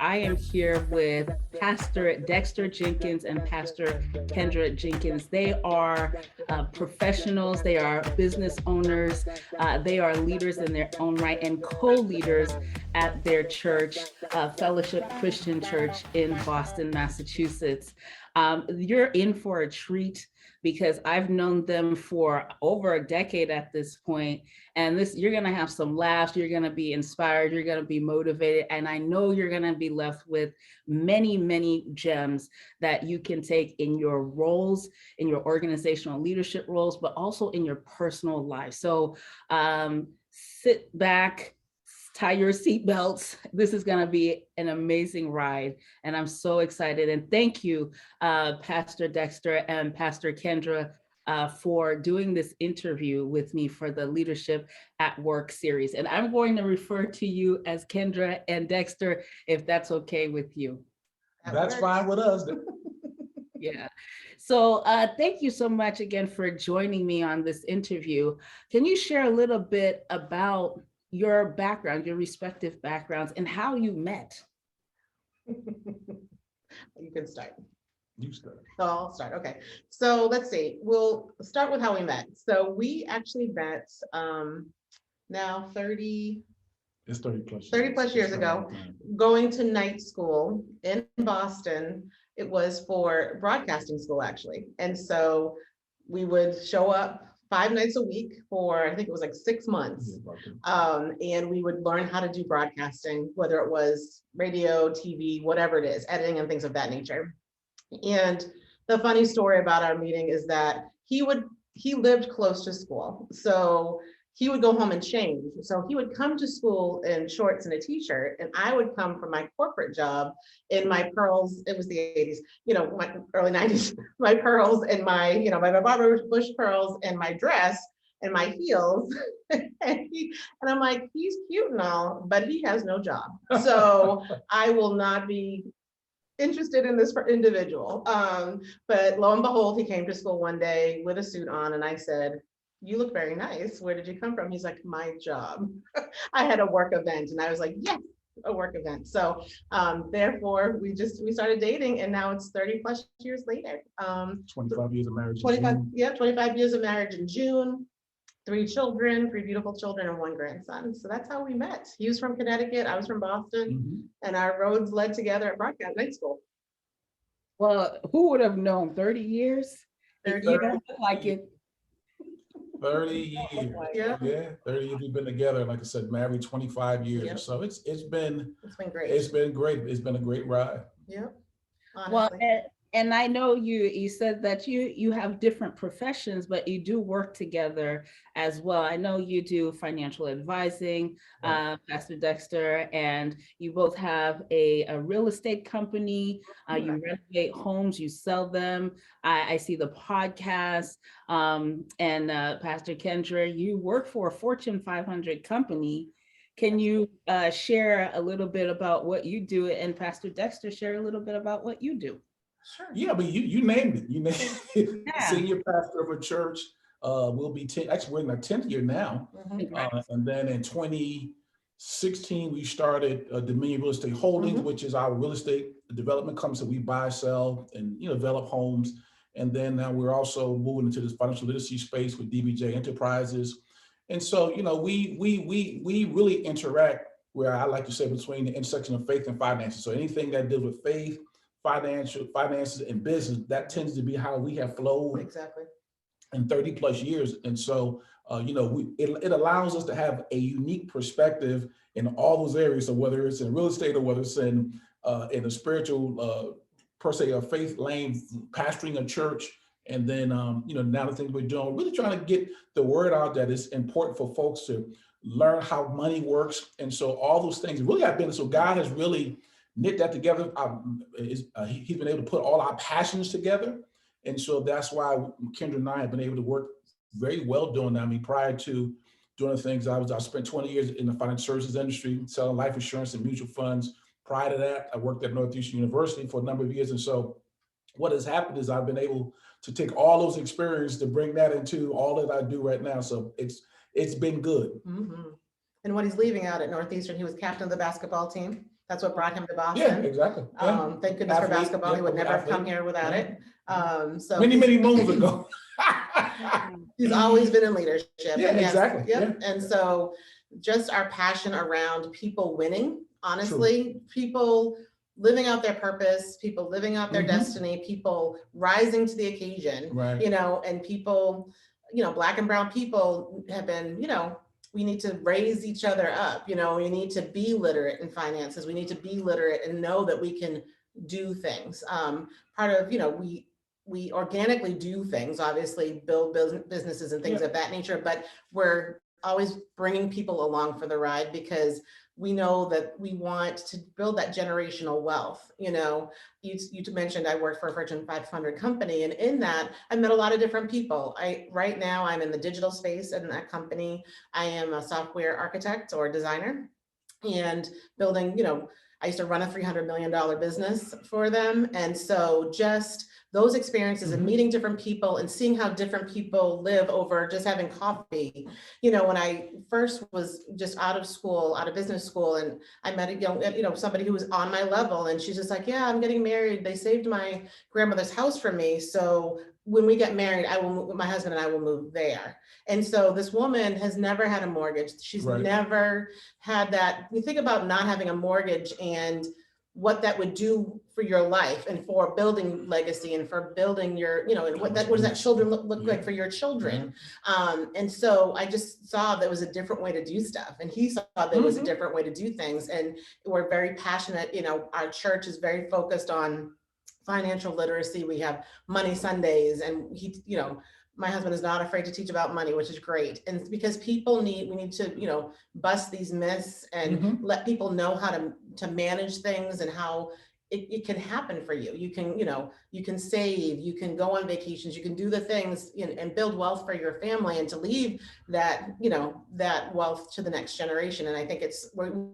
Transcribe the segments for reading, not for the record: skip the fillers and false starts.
I am here with Pastor Dexter Jenkins and Pastor Kendra Jenkins. They are professionals, they are business owners, they are leaders in their own right and co-leaders at their church, Fellowship Christian Church in Boston, Massachusetts. You're in for a treat because I've known them for over a decade at this point. And you're going to have some laughs, you're going to be inspired, you're going to be motivated. And I know you're going to be left with many, many gems that you can take in your roles, in your organizational leadership roles, but also in your personal life. So sit back, tie your seatbelts. This is going to be an amazing ride. And I'm so excited. And thank you, Pastor Dexter and Pastor Kendra, for doing this interview with me for the Leadership at Work series. And I'm going to refer to you as Kendra and Dexter, if that's okay with you. That's fine with us. Yeah. So thank you so much again for joining me on this interview. Can you share a little bit about your background, your respective backgrounds, and how you met? You can start. You start. So I'll start. Okay. So let's see. We'll start with how we met. So we actually met now 30 plus years ago, going to night school in Boston. It was for broadcasting school, actually. And so we would show up 5 nights a week for, I think it was like 6 months. And we would learn how to do broadcasting, whether it was radio, TV, whatever it is, editing and things of that nature. And the funny story about our meeting is that he lived close to school. So he would go home and change. So he would come to school in shorts and a t-shirt, and I would come from my corporate job in my pearls. It was the 80s, my early 90s, my pearls and my Barbara Bush pearls and my dress and my heels. and I'm like, he's cute and all, but he has no job. So I will not be interested in this individual. But lo and behold, he came to school one day with a suit on, and I said, "You look very nice. Where did you come from?" He's like, "My job." I had a work event, and I was like, "Yes, a work event." So therefore, we started dating, and now it's 30 plus years later. 25 years of marriage. 25 years of marriage in June. 3 children, 3 beautiful children, and 1 grandson. So that's how we met. He was from Connecticut, I was from Boston, and our roads led together at broadcast night school. Well, who would have known? 30 years? 30 You don't look like it. 30 years. Yeah, 30 years we've been together. Like I said, married 25 years. Yep. So it's been great. It's been great. It's been a great ride. Yeah. Well, and I know you said that you have different professions, but you do work together as well. I know you do financial advising, Pastor Dexter, and you both have a real estate company. You renovate homes, you sell them. I see the podcast. And Pastor Kendra, you work for a Fortune 500 company. Can you share a little bit about what you do? And Pastor Dexter, share a little bit about what you do. Sure. Yeah, but you named it. You named it. Yeah. Senior pastor of a church. We'll be actually we're in our 10th year now. And then in 2016, we started Dominion Real Estate Holdings, which is our real estate development company. So we buy, sell, and develop homes. And then now we're also moving into this financial literacy space with DBJ Enterprises. And so we really interact, where I like to say, between the intersection of faith and finances. So anything that deals with faith, finances, and business, that tends to be how we have flowed exactly in 30 plus years. And so, it allows us to have a unique perspective in all those areas. So whether it's in real estate or whether it's in a spiritual, per se, a faith lane, pastoring a church, and then, now the things we're doing, really trying to get the word out that it's important for folks to learn how money works. And so all those things really have been, so God has really knit that together. He's been able to put all our passions together. And so that's why Kendra and I have been able to work very well doing that. I mean, prior to doing the things, I spent 20 years in the financial services industry, selling life insurance and mutual funds. Prior to that, I worked at Northeastern University for a number of years. And so what has happened is I've been able to take all those experiences to bring that into all that I do right now. So it's been good. And when he's leaving out at Northeastern, he was captain of the basketball team. That's what brought him to Yeah, Boston. exactly. Yeah. Thank goodness for Athlete, basketball. He would never have come athlete. here without Yeah. it. So Many moons ago. he's always been in leadership. Yeah, And yes, exactly. yep. Yeah. And so just our passion around people winning, honestly, people living out their purpose, people living out their destiny, people rising to the occasion, Right. you know, and people, you know, Black and brown people have been, you know, we need to raise each other up. You know, we need to be literate in finances. We need to be literate and know that we can do things. Part of, you know, we organically do things, obviously build businesses and things of that nature, but we're always bringing people along for the ride because we know that we want to build that generational wealth. You know, you mentioned I worked for a Fortune 500 company, and in that I met a lot of different people. Right now I'm in the digital space in that company. I am a software architect or designer and building, you know, I used to run a $300 million business for them. And so just those experiences and meeting different people and seeing how different people live over just having coffee. You know, when I first was just out of school, out of business school, and I met a young, you know, somebody who was on my level, and she's just like, yeah, I'm getting married. They saved my grandmother's house for me. So when we get married, I will move, my husband and I will move there. And so this woman has never had a mortgage. She's never had that. You think about not having a mortgage and what that would do for your life and for building legacy and for building your, you know, and what does that children look like for your children. And so I just saw there was a different way to do stuff, and he saw there was a different way to do things. And we're very passionate. You know, our church is very focused on financial literacy. We have money Sundays, and he, you know, my husband is not afraid to teach about money, which is great. And because we need to, you know, bust these myths and let people know how to manage things and how it can happen for you. You can, you know, you can save, you can go on vacations, you can do the things and build wealth for your family and to leave that, you know, that wealth to the next generation. And I think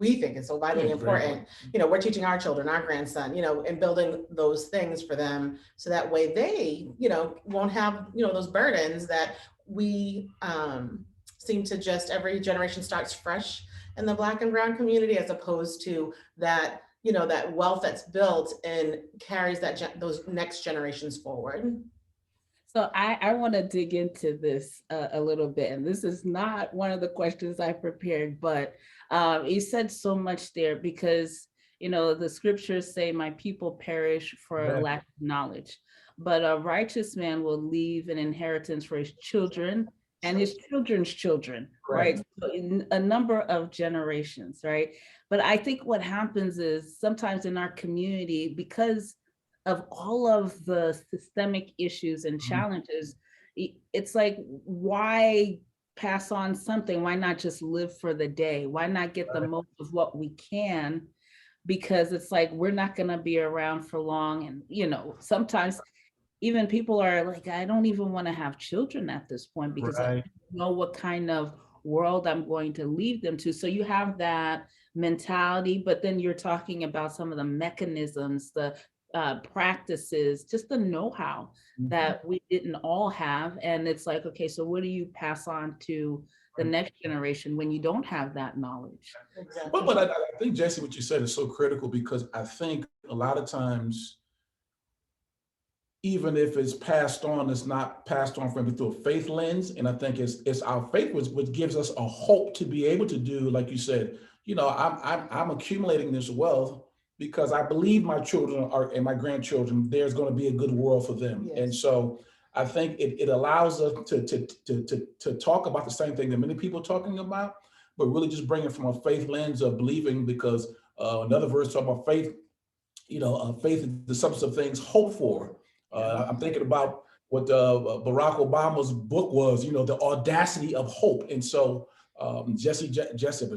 we think it's so vitally important. You know, we're teaching our children, our grandson, you know, and building those things for them. So that way they, you know, won't have, you know, those burdens that we seem to just, every generation starts fresh in the Black and brown community, as opposed to that, you know, that wealth that's built and carries that those next generations forward. So I want to dig into this a little bit, and this is not one of the questions I prepared, but you said so much there because, you know, the scriptures say my people perish for lack of knowledge, but a righteous man will leave an inheritance for his children and his children's children, right? So in a number of generations, right? But I think what happens is sometimes in our community, because of all of the systemic issues and challenges, it's like, why pass on something? Why not just live for the day? Why not get the most of what we can? Because it's like, we're not going to be around for long. And, you know, sometimes even people are like, I don't even want to have children at this point because I don't know what kind of world I'm going to leave them to. So you have that mentality, but then you're talking about some of the mechanisms, the practices, just the know-how that we didn't all have. And it's like, okay, so what do you pass on to the next generation when you don't have that knowledge? Exactly. But I think, Jesse, what you said is so critical, because I think a lot of times, even if it's passed on, it's not passed on from through a faith lens. And I think it's our faith which gives us a hope to be able to do, like you said, you know, I'm accumulating this wealth because I believe my children and my grandchildren, there's going to be a good world for them. Yes. And so I think it allows us to talk about the same thing that many people are talking about, but really just bring it from a faith lens of believing, because another verse talking about faith, you know, faith is the substance of things hoped for. I'm thinking about what Barack Obama's book was, you know, The Audacity of Hope. And so Jesse Jackson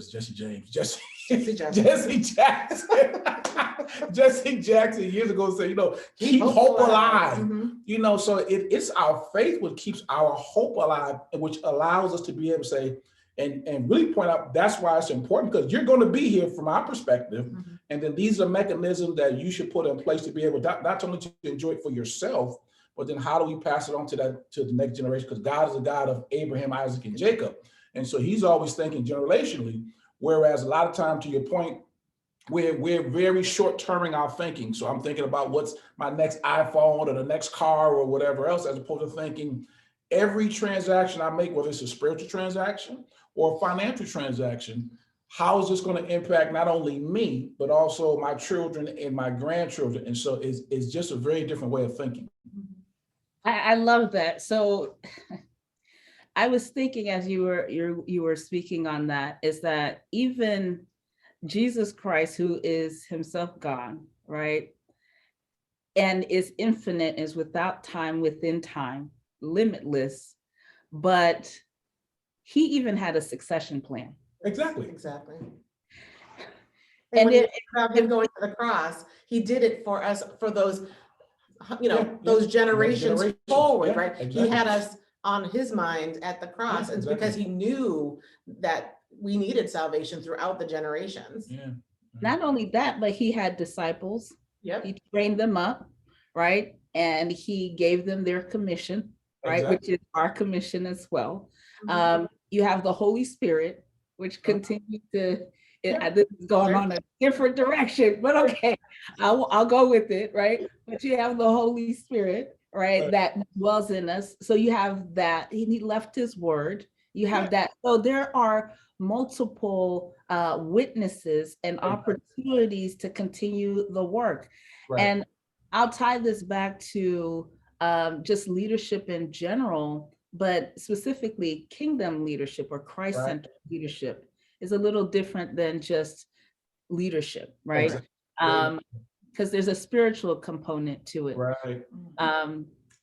years ago said, you know, keep hope alive. You know, so it's our faith which keeps our hope alive, which allows us to be able to say, and really point out, that's why it's important, because you're going to be here from our perspective. And then these are mechanisms that you should put in place to be able not only to enjoy it for yourself, but then how do we pass it on to the next generation? Because God is a God of Abraham, Isaac, and Jacob. And so he's always thinking generationally, whereas a lot of time, to your point, we're very short-terming our thinking. So I'm thinking about what's my next iPhone or the next car or whatever else, as opposed to thinking every transaction I make, whether it's a spiritual transaction or a financial transaction, how is this going to impact not only me, but also my children and my grandchildren? And so it's just a very different way of thinking. I love that. So I was thinking as you were speaking on that, is that even Jesus Christ, who is himself God, right? And is infinite, is without time, within time, limitless, but he even had a succession plan. Exactly. Exactly. And when about him going to the cross, he did it for us, for those, those generations forward, right? Exactly. He had us on his mind at the cross, and because he knew that we needed salvation throughout the generations. Yeah. Not only that, but he had disciples. Yep. He trained them up, right? And he gave them their commission, right? Exactly. Which is our commission as well. You have the Holy Spirit, which continues to, this is going on a different direction, but okay, I'll go with it, right? But you have the Holy Spirit, right? That dwells in us. So you have that, he left his word, you have that. So there are multiple witnesses and opportunities to continue the work. And I'll tie this back to just leadership in general, but specifically kingdom leadership or Christ-centered leadership is a little different than just leadership, right? Because there's a spiritual component to it. Right.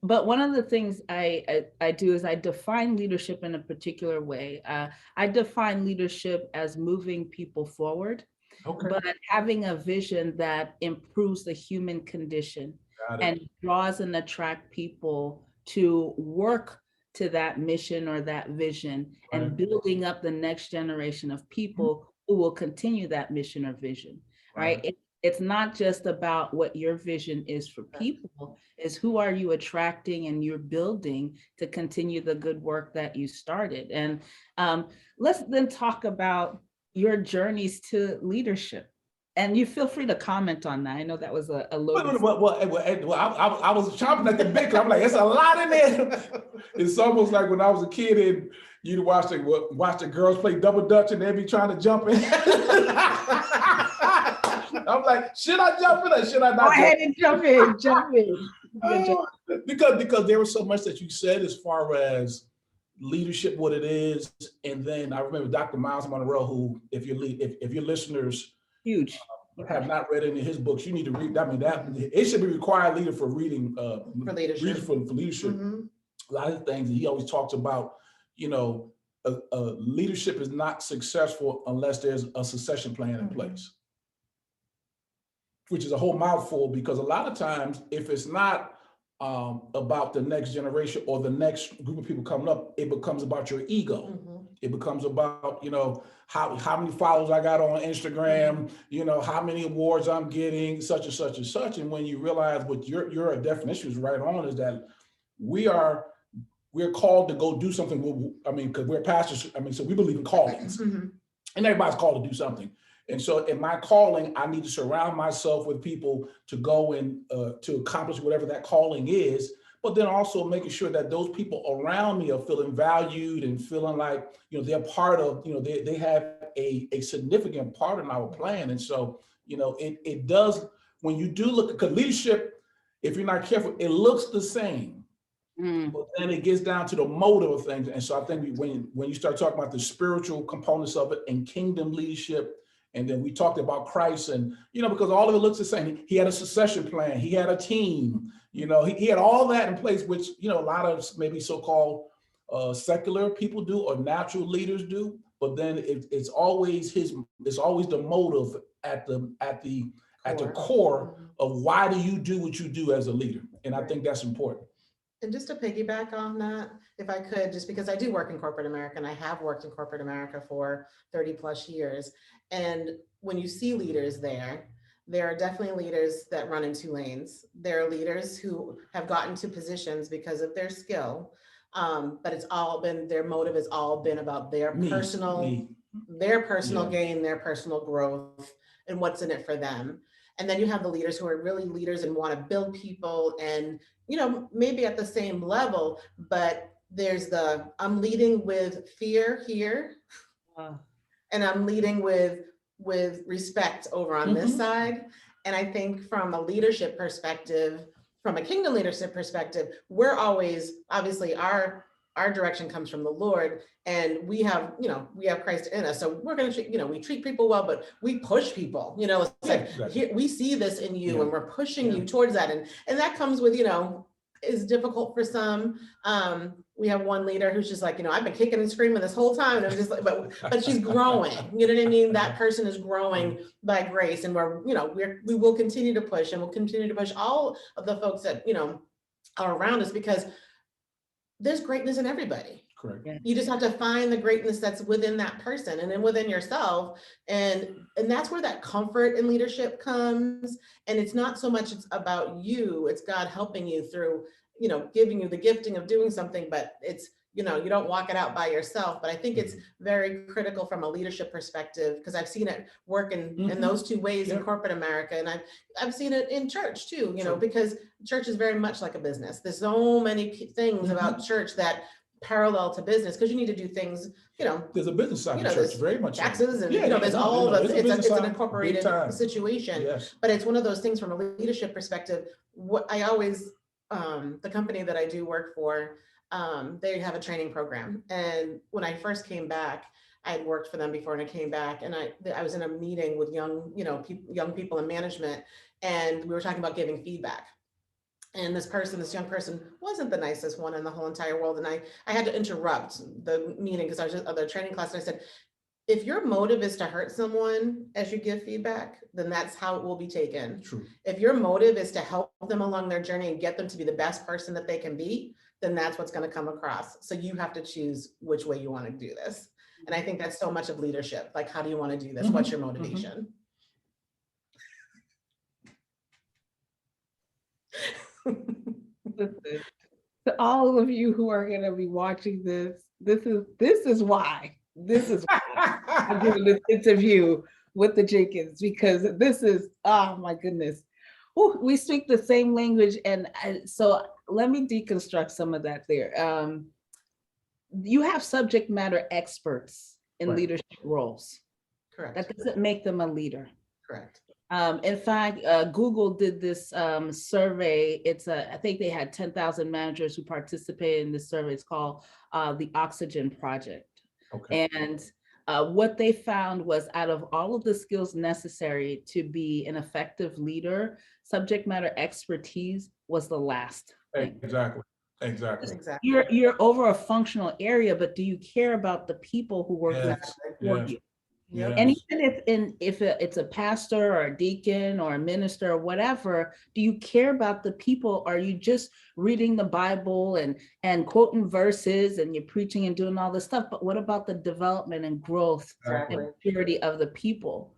But one of the things I do is I define leadership in a particular way. I define leadership as moving people forward, but having a vision that improves the human condition and draws and attract people to work to that mission or that vision, and building up the next generation of people who will continue that mission or vision, right? It's not just about what your vision is for people, it's who are you attracting and you're building to continue the good work that you started. And let's then talk about your journeys to leadership. And you feel free to comment on that. I know that was a loaded. Well, I was chomping at the bit. I'm like, it's a lot in there. It's almost like when I was a kid and you'd watch the girls play double dutch and they'd be trying to jump in. I'm like, should I jump in or should I not? Go ahead and jump in. Because there was so much that you said as far as leadership, what it is, and then I remember Dr. Miles Monroe, who, if your listeners huge have not read any of his books, you need to read. I mean, that it should be required leader for reading for leadership. A lot of things, and he always talks about, leadership is not successful unless there's a succession plan in place, which is a whole mouthful, because a lot of times if it's not about the next generation or the next group of people coming up, it becomes about your ego. It becomes about, how many followers I got on Instagram, how many awards I'm getting, such and such and such. And when you realize what your definition is right on, is that we're called to go do something. Because we're pastors. So we believe in callings, and everybody's called to do something. And so in my calling, I need to surround myself with people to go and to accomplish whatever that calling is, but then also making sure that those people around me are feeling valued and feeling like, they're part of, they have a significant part in our plan. And so, it does, when you do look, because leadership, if you're not careful, it looks the same. But then it gets down to the motive of things. And so I think when you start talking about the spiritual components of it and kingdom leadership, and then we talked about Christ, and, because all of it looks the same. He had a succession plan. He had a team, he had all that in place, which, a lot of maybe so-called secular people do or natural leaders do. But then it's always the motive at the core of why do you do what you do as a leader? And I think that's important. And just to piggyback on that, if I could, just because I do work in corporate America, and I have worked in corporate America for 30 plus years. And when you see leaders there are definitely leaders that run in two lanes. There are leaders who have gotten to positions because of their skill, but their motive has all been about their personal gain, their personal growth, and what's in it for them. And then you have the leaders who are really leaders and want to build people and, maybe at the same level, but there's I'm leading with fear here, and I'm leading with respect over on this side. And I think from a leadership perspective, from a kingdom leadership perspective, we're always, obviously our direction comes from the Lord, and we have Christ in us. So we're going to, we treat people well, but we push people, it's like, exactly. we see this in you and we're pushing you towards that. And that comes with, is difficult for some. We have one leader who's just like, I've been kicking and screaming this whole time. And I'm just like, but she's growing, you know what I mean? That person is growing by grace. And we will continue to push, and we'll continue to push all of the folks that, are around us, because there's greatness in everybody. Correct. You just have to find the greatness that's within that person and then within yourself. And that's where that comfort in leadership comes. And it's not so much about you, it's God helping you through, giving you the gifting of doing something, but it's, you don't walk it out by yourself. But I think it's very critical from a leadership perspective, because I've seen it work in those two ways in corporate America. And I've seen it in church too, because church is very much like a business. There's so many things about church that parallel to business, because you need to do things, there's a business side of church, very much taxes and there's all of it. It's an incorporated situation. Yes. But it's one of those things from a leadership perspective. What I always, the company that I do work for, they have a training program. And when I first came back, I had worked for them before, and I came back, and I was in a meeting with young people in management, and we were talking about giving feedback. And this young person wasn't the nicest one in the whole entire world. And I had to interrupt the meeting because I was just at the training class. And I said, if your motive is to hurt someone as you give feedback, then that's how it will be taken. True. If your motive is to help them along their journey and get them to be the best person that they can be, then that's what's going to come across. So you have to choose which way you want to do this. And I think that's so much of leadership. Like, how do you want to do this? What's your motivation? Listen, to all of you who are going to be watching this is why I'm doing this interview with the Jenkins, because this is, oh my goodness. Ooh, we speak the same language. And so let me deconstruct some of that there. You have subject matter experts in leadership roles. Correct. That doesn't make them a leader. Correct. In fact, Google did this survey. I think they had 10,000 managers who participated in this survey. It's called the Oxygen Project. Okay. And what they found was, out of all of the skills necessary to be an effective leader, subject matter expertise was the last thing. Exactly. You're over a functional area, but do you care about the people who work with you? Yes. And even if it's a pastor or a deacon or a minister or whatever, do you care about the people? Are you just reading the Bible and quoting verses and you're preaching and doing all this stuff? But what about the development and growth and purity of the people?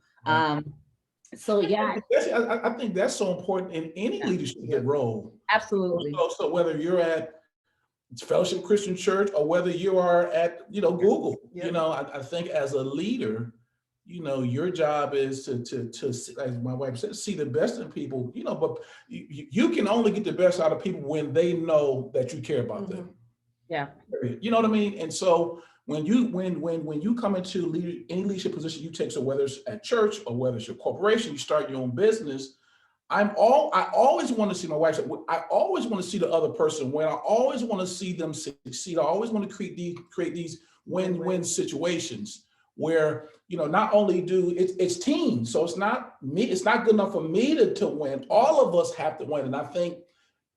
So yeah, I think that's so important in any leadership role. Absolutely. So whether you're at Fellowship Christian Church or whether you are at Google, I think as a leader, your job is to as my wife said, see the best in people. But you can only get the best out of people when they know that you care about them. Yeah. You know what I mean? And so when you come into any leadership position you take, so whether it's at church or whether it's your corporation, you start your own business, I always want to see, my wife said, I always want to see the other person win. I always want to see them succeed. I always want to create these win-win situations where, not only it's teams. So it's not good enough for me to win. All of us have to win. And I think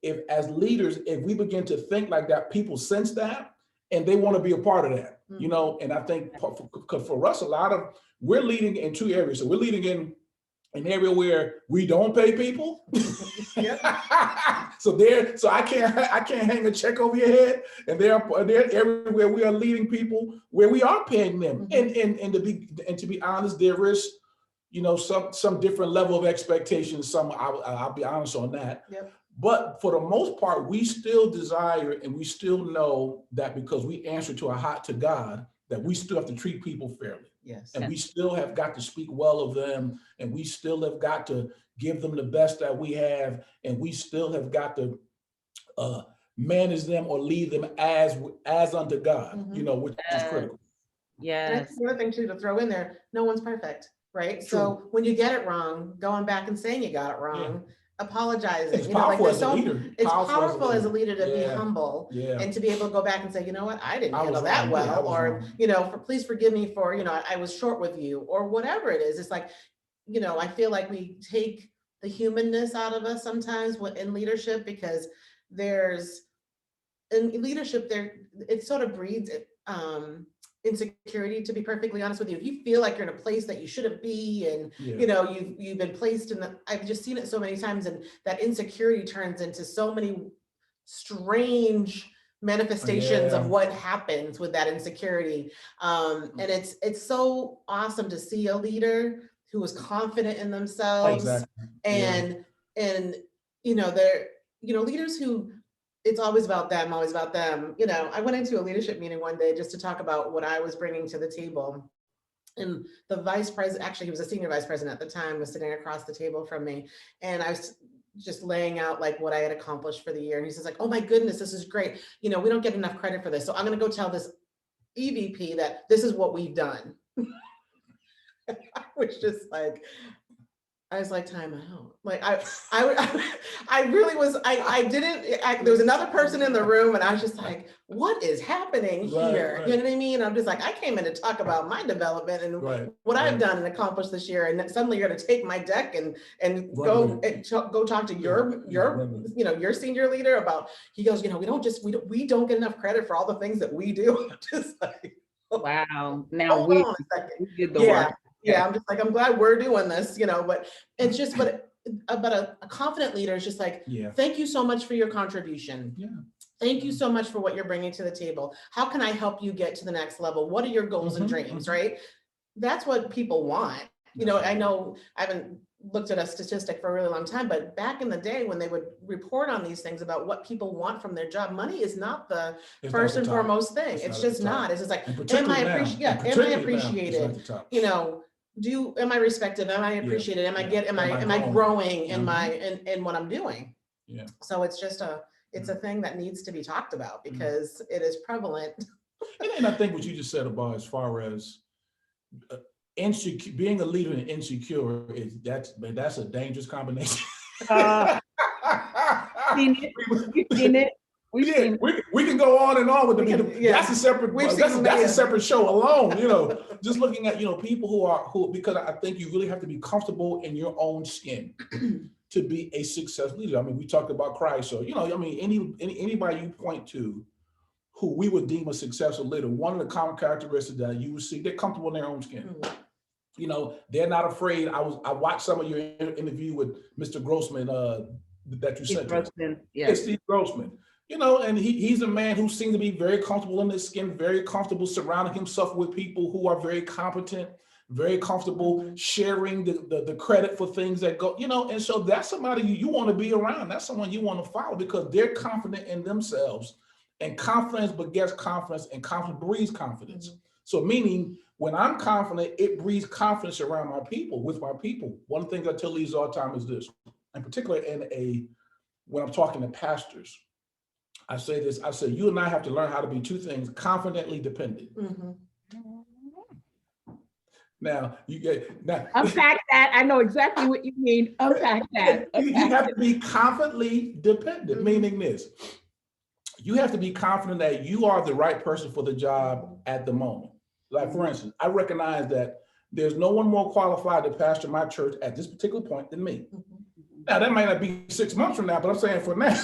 if as leaders, if we begin to think like that, people sense that and they want to be a part of that, and I think for us, we're leading in two areas. So we're leading in an area where we don't pay people. So I can't hang a check over your head. And they're everywhere we are leading people where we are paying them. And to be honest, there is, some different level of expectations. I'll be honest on that. Yep. But for the most part, we still desire and we still know that because we answer to God, that we still have to treat people fairly. Yes. And we still have got to speak well of them, and we still have got to give them the best that we have, and we still have got to manage them or lead them as unto God, you know, which is critical. And I think the other thing too to throw in there, no one's perfect, right? So when you get it wrong, going back and saying you got it wrong, apologizing. It's you know, powerful like as a leader. It's powerful as a leader to be Yeah. humble Yeah. and to be able to go back and say, you know what, I didn't I was handle that wrong. Yeah, I well, was or wrong. you know, please forgive me for, you know, I was short with you, or whatever it is. It's like, you know, I feel like we take the humanness out of us sometimes in leadership, because in leadership it sort of breeds insecurity, to be perfectly honest with you. If you feel like you're in a place that you shouldn't be, and you know, you've been placed in I've just seen it so many times, and that insecurity turns into so many strange manifestations of what happens with that insecurity. And it's so awesome to see a leader who is confident in themselves. And you know, leaders who it's always about them, always about them. You know, I went into a leadership meeting one day just to talk about what I was bringing to the table. And the vice president, actually he was a senior vice president at the time, was sitting across the table from me. And I was just laying out like what I had accomplished for the year. And he says like, oh my goodness, this is great. You know, we don't get enough credit for this. So I'm going to go tell this EVP that this is what we've done. I was like, time out. Like I really was, there was another person in the room, and I was just like, what is happening here? You know what I mean? I'm just like, I came in to talk about my development and what I've done and accomplished this year. And then suddenly you're gonna take my deck and go talk to your you know, your senior leader about, he goes, you know, we don't get enough credit for all the things that we do. I'm just like, wow. Now we did the work. Yeah, I'm just like, I'm glad we're doing this, you know, but it's just, but a confident leader is just like, thank you so much for your contribution. Thank you so much for what you're bringing to the table. How can I help you get to the next level? What are your goals and dreams, right? That's what people want. You know, I know I haven't looked at a statistic for a really long time, but back in the day when they would report on these things about what people want from their job, money is not the first and foremost thing. It's just not. It's just like, am I appreciated? You know, am I respected? Am I appreciated? Am I growing in in what I'm doing? So it's just it's a thing that needs to be talked about, because it is prevalent. And I think what you just said about as far as being a leader and insecure that's a dangerous combination. We've seen it. We can go on and on with the that's a separate show alone, you know, just looking at, you know, people who because I think you really have to be comfortable in your own skin to be a successful leader. I mean, we talked about Christ, so, you know, I mean, anybody you point to who we would deem a successful leader, one of the common characteristics that you would see, they're comfortable in their own skin. You know, they're not afraid. I watched some of your interview with Mr. Grossman that you sent to Steve Grossman. You know, and he's a man who seems to be very comfortable in his skin, very comfortable surrounding himself with people who are very competent, very comfortable sharing the credit for things that go, you know, and so that's somebody you want to be around. That's someone you want to follow, because they're confident in themselves, and confidence begets confidence, and confidence breeds confidence. So meaning when I'm confident, it breeds confidence around my people, with my people. One of the things I tell leaders all the time is this, in particular when I'm talking to pastors, I say this, I say, you and I have to learn how to be two things: confidently dependent. Now, unpack that. I know exactly what you mean. Unpack that. You have to be confidently dependent, meaning this. You have to be confident that you are the right person for the job at the moment. Like, for instance, I recognize that there's no one more qualified to pastor my church at this particular point than me. Now, that might not be 6 months from now, but I'm saying for now,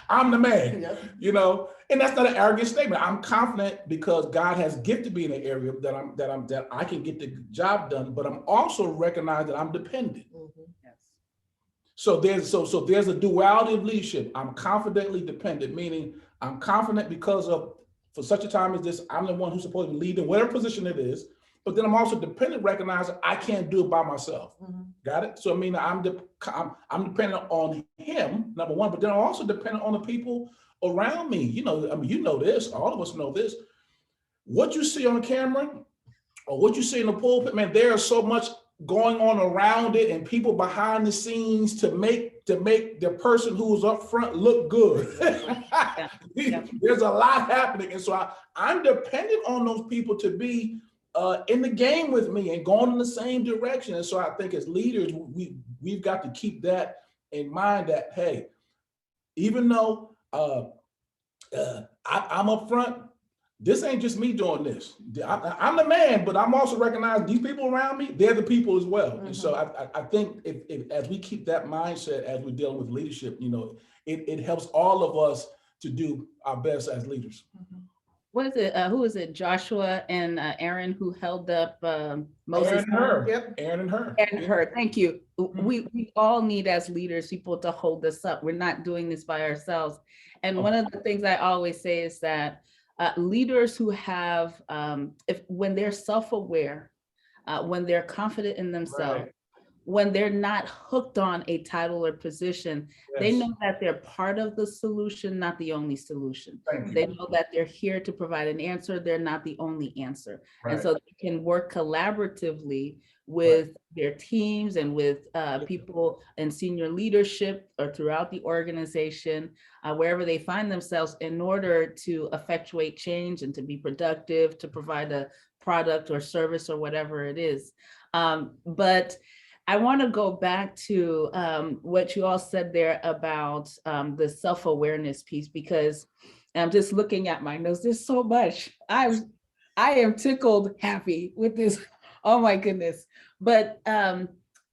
I'm the man, you know, and that's not an arrogant statement. I'm confident because God has gifted me in an area that I can get the job done, but I'm also recognized that I'm dependent. So there's a duality of leadership. I'm confidently dependent, meaning I'm confident because for such a time as this, I'm the one who's supposed to lead in whatever position it is. But then I'm also dependent, recognizing I can't do it by myself. Got it? So I mean, I'm dependent on him, number one, but then I'm also dependent on the people around me. You know, I mean, you know this, all of us know this. what you see on camera or what you see in the pulpit, man, there is so much going on around it and people behind the scenes to make the person who's up front look good. There's a lot happening. And so I'm dependent on those people to be in the game with me and going in the same direction. And so I think as leaders, we've got to keep that in mind that, hey, even though I'm up front, this ain't just me doing this. I'm the man, but I'm also recognizing these people around me, they're the people as well. Mm-hmm. And so I think if as we keep that mindset as we're dealing with leadership, it helps all of us to do our best as leaders. Mm-hmm. What is it? Who is it? Joshua and Aaron who held up Moses? Aaron and her. Yep. Aaron and her. And her. Thank you. Mm-hmm. We all need as leaders people to hold us up. We're not doing this by ourselves. And one of the things I always say is that leaders who have, when they're self-aware, when they're confident in themselves, right, when they're not hooked on a title or position, yes, they know that they're part of the solution, not the only solution. They know that they're here to provide an answer. They're not the only answer. Right. And so they can work collaboratively with right, their teams and with people in senior leadership or throughout the organization, wherever they find themselves, in order to effectuate change and to be productive, to provide a product or service or whatever it is. But I want to go back to what you all said there about the self-awareness piece, because I'm just looking at my notes. There's so much. I am tickled happy with this. Oh my goodness. But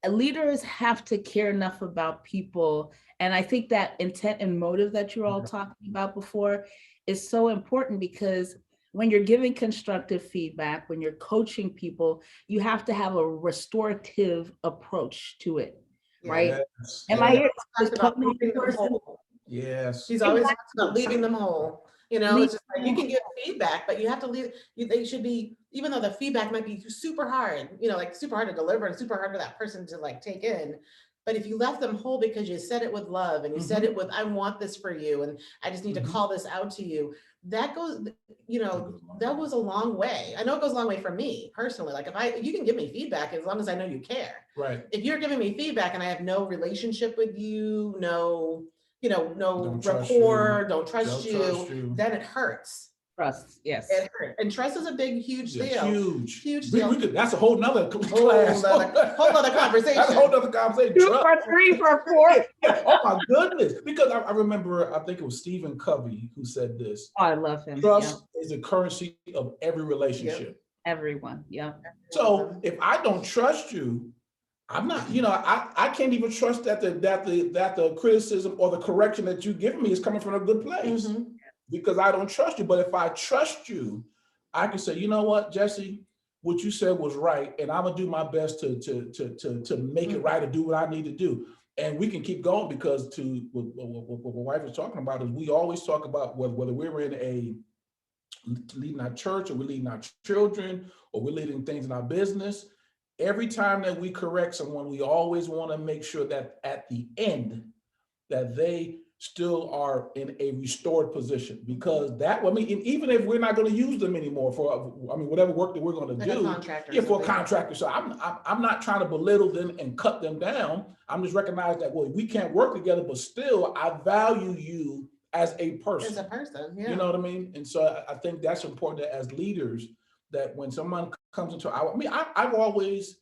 leaders have to care enough about people. And I think that intent and motive that you're all talking about before is so important, because when you're giving constructive feedback, when you're coaching people, you have to have a restorative approach to it, right? Yes. Am I here? Yes. She's always talking about leaving them whole. It's just like you can give feedback, but you have to leave. They should be, even though the feedback might be super hard, like super hard to deliver and super hard for that person to like take in. But if you left them whole because you said it with love and you said it with, I want this for you, and I just need to call this out to you, that goes, that goes a long way. I know it goes a long way for me personally. Like you can give me feedback as long as I know you care. Right. If you're giving me feedback and I have no relationship with you, no rapport, don't trust you, then it hurts. Trust, yes. It hurts. And trust is a big, huge deal. Huge deal. That's a whole nother class. Whole nother conversation. That's a whole nother conversation. 2 for 3 for 4. Oh my goodness. Because I remember, I think it was Stephen Covey who said this. Oh, I love him. Trust is the currency of every relationship. Yep. Everyone, yeah. So if I don't trust you, I'm not, I can't even trust that the criticism or the correction that you give me is coming from a good place, because I don't trust you. But if I trust you, I can say, you know what, Jesse, what you said was right, and I'm gonna do my best to make it right or do what I need to do. And we can keep going, because what my wife is talking about is we always talk about whether we're in leading our church, or we're leading our children, or we're leading things in our business. Every time that we correct someone, we always want to make sure that at the end that they still are in a restored position, because even if we're not going to use them anymore for, whatever work that we're going to do, for a contractor. So I'm not trying to belittle them and cut them down. I'm just recognizing that, we can't work together, but still I value you as a person. As a person, yeah. You know what I mean? And so I think that's important, that as leaders, that when someone comes into I've always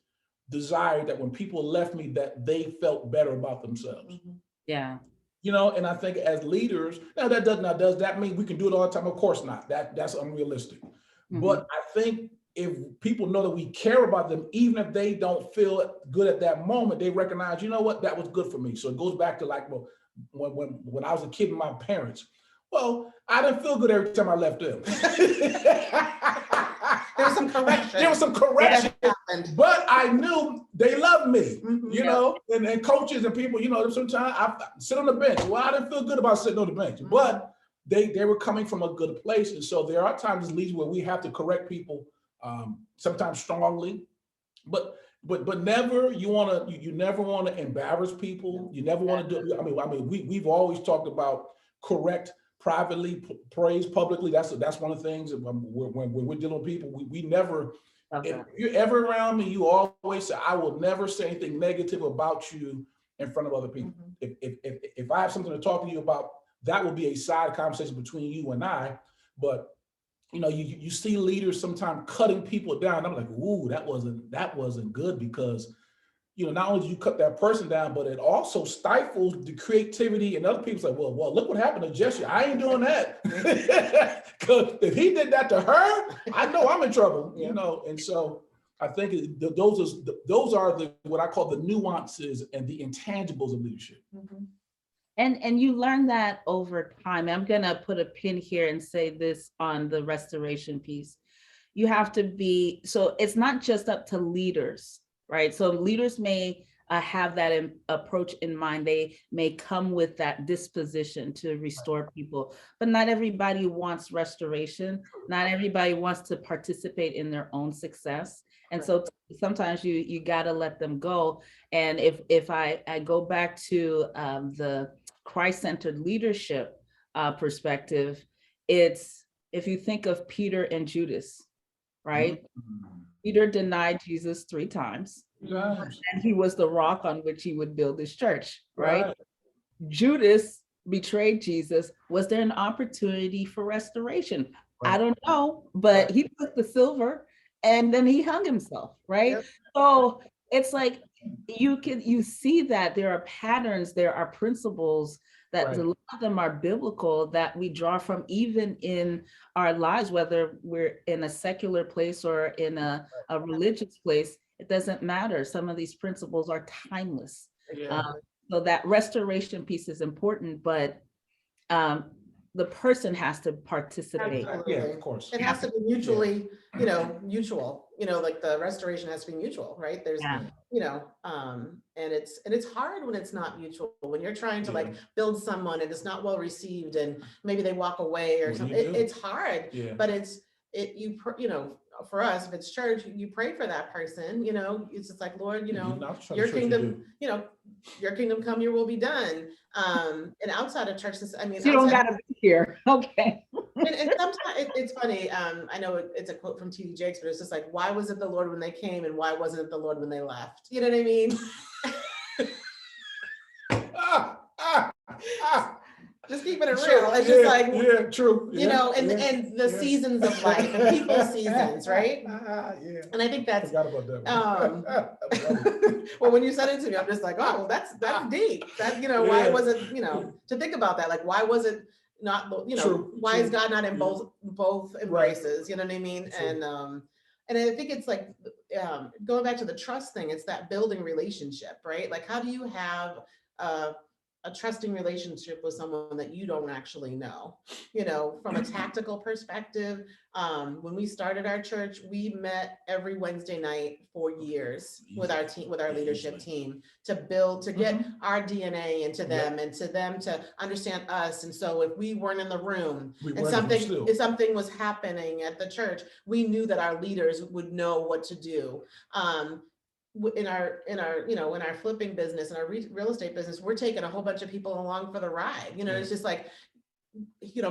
desired that when people left me, that they felt better about themselves. Yeah. And I think as leaders, does that mean we can do it all the time? Of course not. That's unrealistic. But I think if people know that we care about them, even if they don't feel good at that moment, they recognize, you know what, that was good for me. So it goes back to when I was a kid with my parents. Well, I didn't feel good every time I left them. There was some correction. But I knew they loved me, and coaches and people, sometimes I sit on the bench. Well, I didn't feel good about sitting on the bench, but they were coming from a good place. And so there are times as leaders where we have to correct people, sometimes strongly, but never, you never want to embarrass people. You never want to do, we've always talked about correct privately, praise publicly. That's one of the things when we're dealing with people, we never, if you're ever around me, you always say, I will never say anything negative about you in front of other people. If I have something to talk to you about, that will be a side conversation between you and I. But you know, you see leaders sometimes cutting people down. I'm like, ooh, that wasn't good, because you know, not only do you cut that person down, but it also stifles the creativity, and other people's like, well, look what happened to Jesse. I ain't doing that. Because if he did that to her, I know I'm in trouble, you know. And so I think those are what I call the nuances and the intangibles of leadership. And you learn that over time. I'm gonna put a pin here and say this on the restoration piece. You have to be, so it's not just up to leaders, right? So leaders may have that approach in mind. They may come with that disposition to restore people, but not everybody wants restoration. Not everybody wants to participate in their own success. And so sometimes you gotta let them go. And if I go back to the Christ-centered leadership perspective, it's, if you think of Peter and Judas, right? Peter denied Jesus 3 times, and he was the rock on which he would build his church, right? Judas betrayed Jesus. Was there an opportunity for restoration? I don't know, but he took the silver and then he hung himself, right? So it's like, you see that there are patterns, there are principles that a lot of them are biblical, that we draw from even in our lives, whether we're in a secular place or in a religious place. It doesn't matter. Some of these principles are timeless. So that restoration piece is important, but the person has to participate. Absolutely. Yeah, of course. It has to be mutually, mutual, like the restoration has to be mutual, right? There's, and it's hard when it's not mutual, when you're trying to like build someone and it's not well received and maybe they walk away or something. It's hard, but for us, if it's church, you pray for that person, it's just like, Lord, your kingdom, your kingdom come, your will be done. And outside of church, you don't gotta be here. Okay. And sometimes it's funny. I know it's a quote from T.D. Jakes, but it's just like, why was it the Lord when they came and why wasn't it the Lord when they left? You know what I mean? Just keeping it real. It's just like, true. And the seasons of life and people's seasons, right? And I think that's, forgot about that. well, when you said it to me, I'm just like, oh, well, that's deep. That, why was it, to think about that, like, why was it not, why is God not in both embraces? You know what I mean? And I think it's like, going back to the trust thing, it's that building relationship, right? Like, how do you have a trusting relationship with someone that you don't actually know, from a tactical perspective. When we started our church, we met every Wednesday night for years with our team, with our leadership team, to get our DNA into them and to them to understand us. And so if we weren't in the room and if something was happening at the church, we knew that our leaders would know what to do. In our flipping business and our real estate business, we're taking a whole bunch of people along for the ride. It's just like,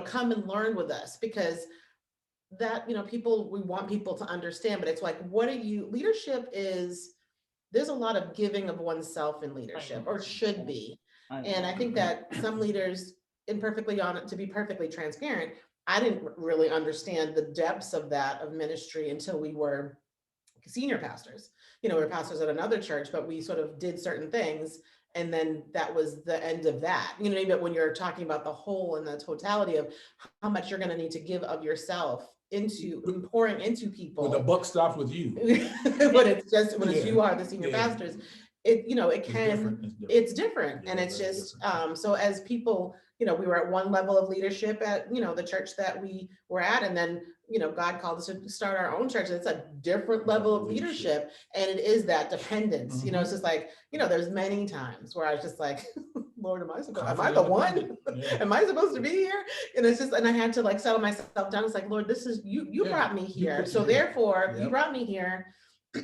come and learn with us, because that, we want people to understand, but it's like, leadership is, there's a lot of giving of oneself in leadership, or should be. And I think that some leaders, to be perfectly transparent, I didn't really understand the depths of ministry until we were senior pastors. We were pastors at another church, but we sort of did certain things, and then that was the end of that. But when you're talking about the whole and the totality of how much you're going to need to give of yourself into pouring into people, when the buck stops with you, when it's you are the senior pastors, it's different. And it's just, so as people, we were at one level of leadership at, the church that we were at. And then, God called us to start our own church. It's a different level of leadership. And it is that dependence, it's just like, there's many times where I was just like, Lord, am I the one? Am I supposed to be here? And it's just, and I had to like settle myself down. It's like, Lord, this is, you brought me here. So therefore you brought me here.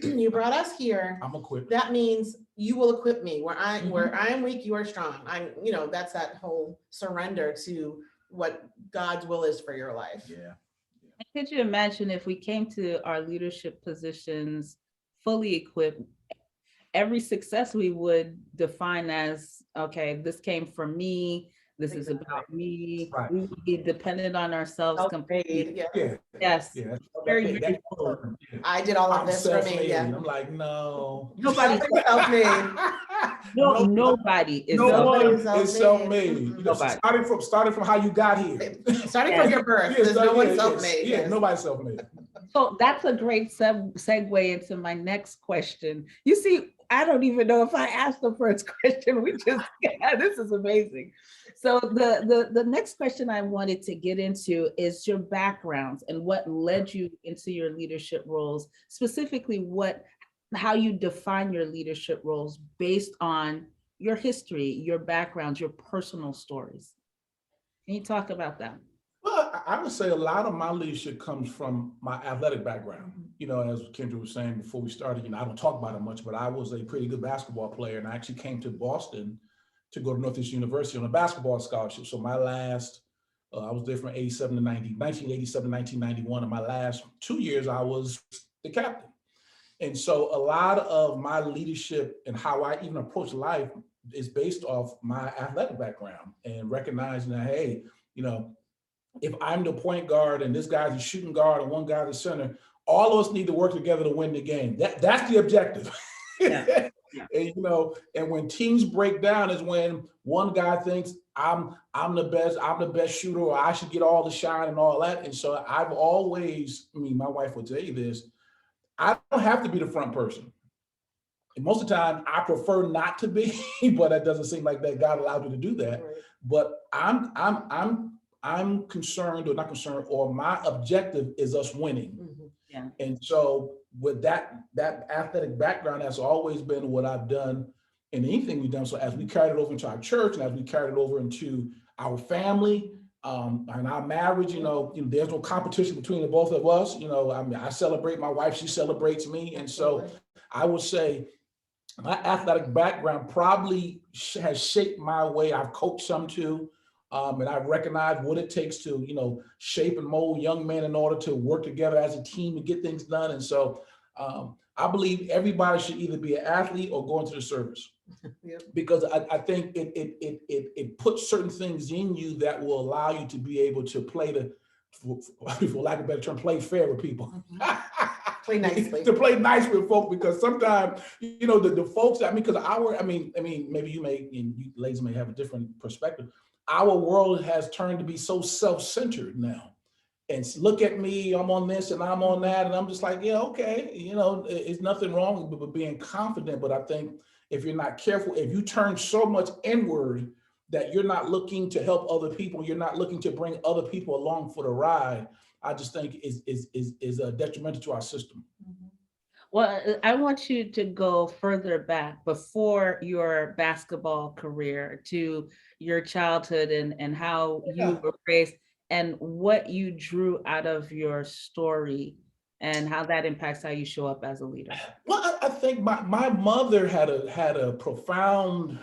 You brought us here. I'm equipped. That means you will equip me where I am weak, you are strong. That's that whole surrender to, what God's will is for your life. Yeah. Could you imagine if we came to our leadership positions fully equipped, every success we would define as, okay, this came from me, this is about me. Right. We would be dependent on ourselves completely. Yeah. Yeah. Yes, Yeah. very, very full. I did all of I'm this for me. self-made. Yeah. I'm like, no. Nobody, Self-made. nobody is No one self-made. is self-made. Mm-mm. You know, Nobody. starting from how you got here. Starting Yes. from your birth, there's no one self-made. Yeah, Yes. nobody's self-made. So that's a great segue into my next question. You see, I don't even know if I asked the first question. We just, this is amazing. So the next question I wanted to get into is your backgrounds and what led you into your leadership roles, specifically how you define your leadership roles based on your history, your backgrounds, your personal stories. Can you talk about that? Well, I would say a lot of my leadership comes from my athletic background. You know, as Kendra was saying before we started, you know, I don't talk about it much, but I was a pretty good basketball player, and I actually came to Boston to go to Northeast University on a basketball scholarship. So my last, I was there from 87 to 90, 1987 to 1991, and my last 2 years, I was the captain. And so a lot of my leadership and how I even approach life is based off my athletic background and recognizing that, hey, you know, if I'm the point guard and this guy's the shooting guard and one guy's the center, all of us need to work together to win the game. That's the objective. Yeah. Yeah. And, you know, and when teams break down is when one guy thinks I'm the best shooter, or I should get all the shine and all that. And so I've always, I mean, my wife would tell you this, I don't have to be the front person. And most of the time I prefer not to be, but that doesn't seem like that God allowed me to do that. Right. But I'm concerned, or not concerned, or my objective is us winning. Mhm. Yeah. And so with that athletic background, that's always been what I've done in anything we've done. So as we carried it over into our church, and as we carried it over into our family, and our marriage, you know, there's no competition between the both of us. You know, I mean, I celebrate my wife, she celebrates me. And so I would say my athletic background probably has shaped my way. I've coached some too. And I've recognized what it takes to, you know, shape and mold young men in order to work together as a team to get things done. And so I believe everybody should either be an athlete or go into the service. Yep. Because I think it puts certain things in you that will allow you to be able to play for lack of a better term, play fair with people. Play nicely. To play nice with folk, because sometimes, you know, the folks, I mean, because maybe you ladies may have a different perspective. Our world has turned to be so self-centered now. And look at me, I'm on this and I'm on that. And I'm just like, yeah, okay. You know, it's nothing wrong with being confident. But I think if you're not careful, if you turn so much inward that you're not looking to help other people, you're not looking to bring other people along for the ride, I just think is detrimental to our system. Well, I want you to go further back before your basketball career to your childhood and how you were raised and what you drew out of your story and how that impacts how you show up as a leader. Well, I think my mother had a profound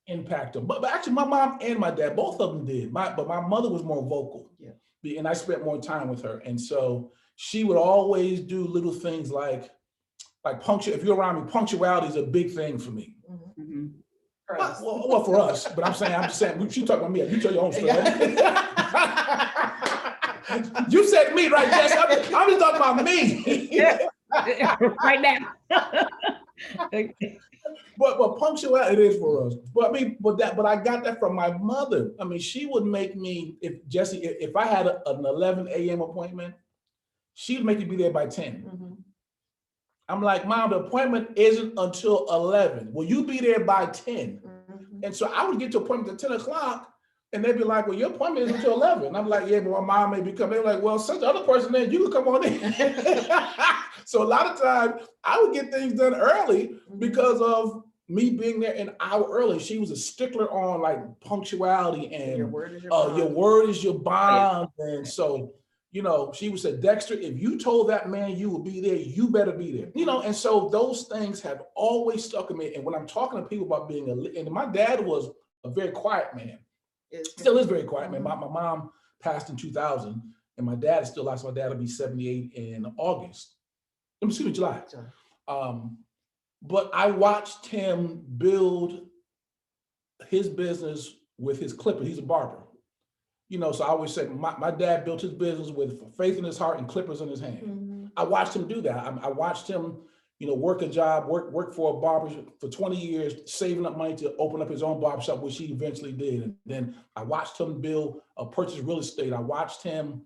impact on, but actually my mom and my dad, both of them did. But my mother was more vocal. Yeah. And I spent more time with her. And so she would always do little things like if you're around me, punctuality is a big thing for me. Mm-hmm. Well, for us, but I'm just saying, she talking about me. You tell your own story. You said me, right, Jess? I'm just talking about me. Right now. But punctuality it is for us. But I mean, but I got that from my mother. I mean, she would make me, if I had an 11 a.m. appointment, she would make me be there by 10. Mm-hmm. I'm like, Mom, the appointment isn't until 11. Will you be there by 10? Mm-hmm. And so I would get to appointment at 10 o'clock and they'd be like, well, your appointment isn't until 11. And I'm like, yeah, but my mom may be coming. They're like, well, such other person there, you can come on in. So a lot of times I would get things done early because of me being there an hour early. She was a stickler on like punctuality and your word is your bond. Your word is your bond. And so, you know, she would say, Dexter, if you told that man you would be there, you better be there. You know, and so those things have always stuck with me. And when I'm talking to people about being and my dad was a very quiet man. Still is very quiet, man. My mom passed in 2000, and my dad is still alive. So my dad will be 78 in August. Excuse me, July. But I watched him build his business with his clipper. He's a barber. You know, so I always say my dad built his business with faith in his heart and clippers in his hand. I watched him do that. I watched him, you know, work a job, work for a barber for 20 years, saving up money to open up his own barbershop, which he eventually did. And then I watched him purchase real estate. I watched him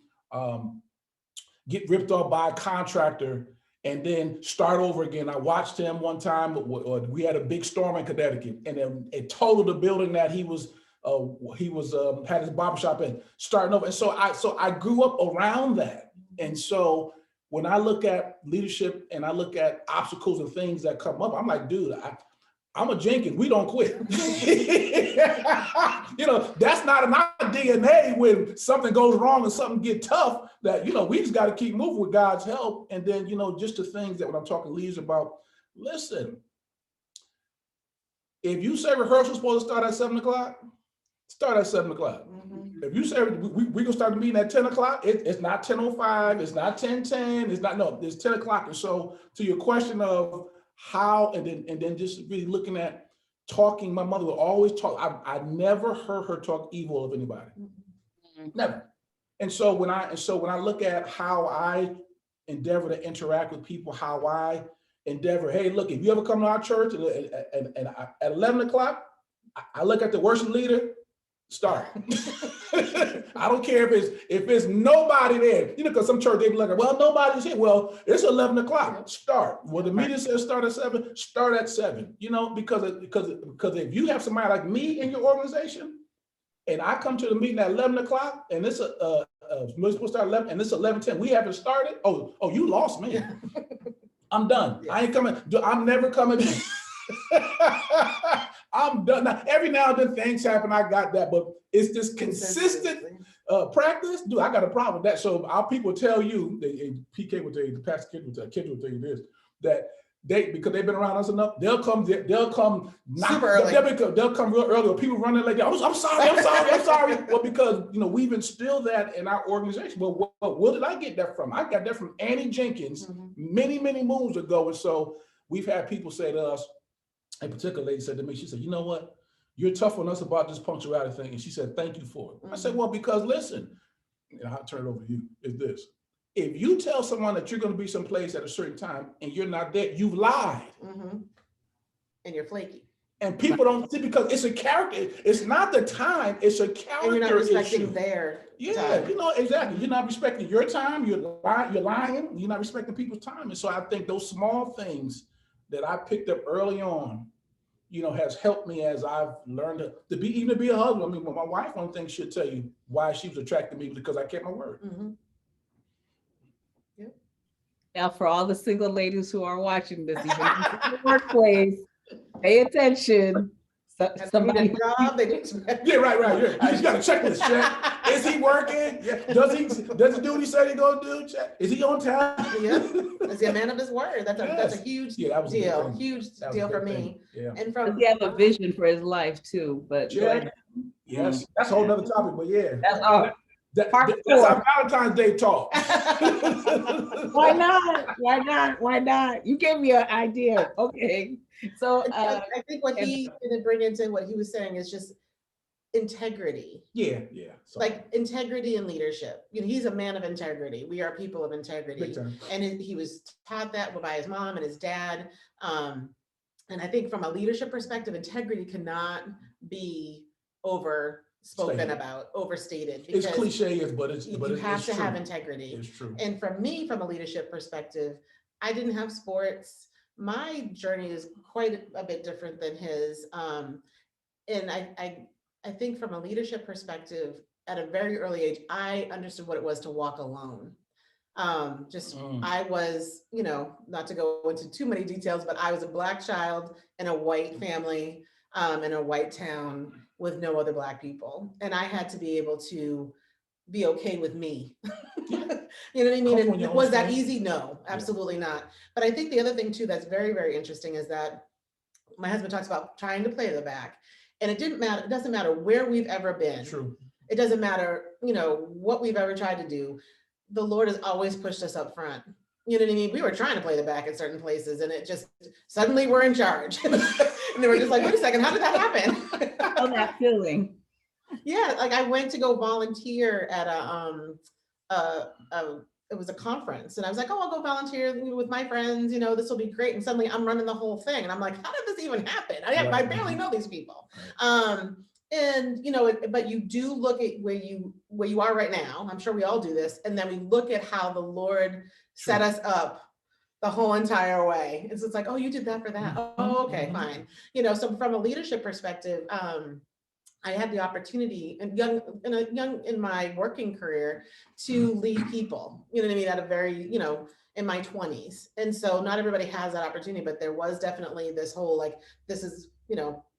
get ripped off by a contractor and then start over again. I watched him one time, we had a big storm in Connecticut, and then it totaled the building that he was had his barbershop in, starting over. And so I grew up around that. And so when I look at leadership and I look at obstacles and things that come up, I'm like, dude, I'm a Jenkins. We don't quit. You know, that's not in our DNA. When something goes wrong and something get tough, that, you know, we just got to keep moving with God's help. And then, you know, just the things that when I'm talking to leaders about, listen, if you say rehearsal's supposed to start at 7 o'clock, start at 7 o'clock. If you say we gonna start the meeting at 10 o'clock, it's not 10:05, it's not 10:10, it's 10 o'clock. And so to your question of how, and then just really looking at talking, my mother would always talk. I never heard her talk evil of anybody. Never. And so when I look at how I endeavor to interact with people, how I endeavor, hey, look, if you ever come to our church and at 11 o'clock, I look at the worship leader, start. I don't care if it's nobody there, you know, because some church they be like, well, nobody's here. Well, it's 11 o'clock. Start. Well, the meeting says start at 7. Start at 7. You know, because if you have somebody like me in your organization, and I come to the meeting at 11 o'clock, and it's we're supposed to start 11, and it's 11:10. We haven't started. Oh, you lost me. I'm done. I ain't coming. I'm never coming. I'm done. Now, every now and then things happen. I got that, but it's this consistent practice. Dude, I got a problem with that. So our people tell you, PK will tell you, the pastor kid will tell you this, that because they've been around us enough, they'll come super early. They'll come real early. Or people running like that. I'm sorry. Well, because, you know, we've instilled that in our organization. Well, where did I get that from? I got that from Annie Jenkins many moons ago. And so we've had people say to us, a particular lady said to me, she said, you know what? You're tough on us about this punctuality thing. And she said, thank you for it. I said, well, because listen, and I'll turn it over to you, is this. If you tell someone that you're going to be someplace at a certain time and you're not there, you've lied. And you're flaky. And people don't see, because it's a character. It's not the time, it's a character issue. And you're not respecting their time. You know, exactly. You're not respecting your time. You're lying. You're not respecting people's time. And so I think those small things that I picked up early on, you know, has helped me as I've learned to be a husband. I mean, my wife, one thing she'll tell you why she was attracted to me, because I kept my word. Now, for all the single ladies who are watching this, even in the workplace, pay attention. Somebody job, they yeah, right. Yeah. You just got to check this. Check. Is he working? Yeah. Does he do what he said he gonna do? Check. Is he on time? Yeah. Is he a man of his word? That's a huge deal. Huge deal for me. Yeah. And from he have a vision for his life too. But yes, that's a whole nother topic. But yeah, that's that's our Valentine's Day talk. Why not? You gave me an idea. Okay. So I think what he didn't bring into what he was saying is just integrity. Yeah. Like integrity and leadership. You know, he's a man of integrity. We are people of integrity. And he was taught that by his mom and his dad. And I think from a leadership perspective, integrity cannot be overstated. It's cliche, but you have to have integrity. It's true. And for me, from a leadership perspective, I didn't have sports. My journey is quite a bit different than his. And I think from a leadership perspective, at a very early age, I understood what it was to walk alone. I was, you know, not to go into too many details, but I was a Black child in a white family, in a white town with no other Black people. And I had to be able to be okay with me. You know what I mean? And was that easy? No, absolutely not. But I think the other thing too that's very, very interesting is that my husband talks about trying to play the back. And it doesn't matter where we've ever been. True. It doesn't matter, what we've ever tried to do. The Lord has always pushed us up front. You know what I mean? We were trying to play the back in certain places, and it just suddenly we're in charge. And they were just like, wait a second, how did that happen? Oh, that feeling. Yeah, like I went to go volunteer at it was a conference, and I was like, oh, I'll go volunteer with my friends, this will be great. And suddenly I'm running the whole thing, and I'm like, how did this even happen? I barely know these people. And but you do look at where you are right now. I'm sure we all do this, and then we look at how the Lord set us up the whole entire way. It's like, oh, you did that for that. Oh, okay, fine. So from a leadership perspective, I had the opportunity in my working career to lead people, at a very, in my 20s. And so not everybody has that opportunity, but there was definitely this whole, this is,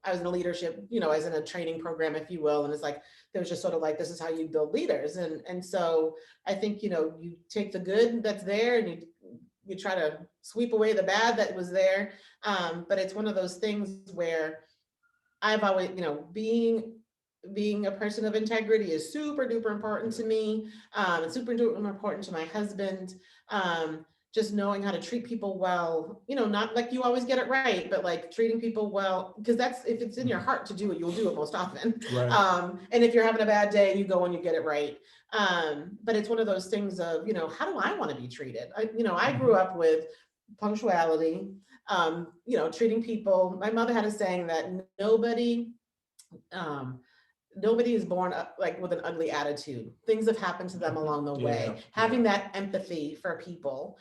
I was in a leadership, I was in a training program, if you will. And it's like, there was just sort of like, this is how you build leaders. And so I think, you take the good that's there and you try to sweep away the bad that was there. But it's one of those things where I've always, being a person of integrity is super duper important to me. It's super duper important to my husband. Just knowing how to treat people well, not like you always get it right, but like treating people well, because that's, if it's in your heart to do it, you'll do it most often. Right. And if you're having a bad day, you go and you get it right. But it's one of those things of, how do I want to be treated? I grew up with punctuality, treating people. My mother had a saying that nobody is born up with an ugly attitude. Things have happened to them along the way. Having that empathy for people,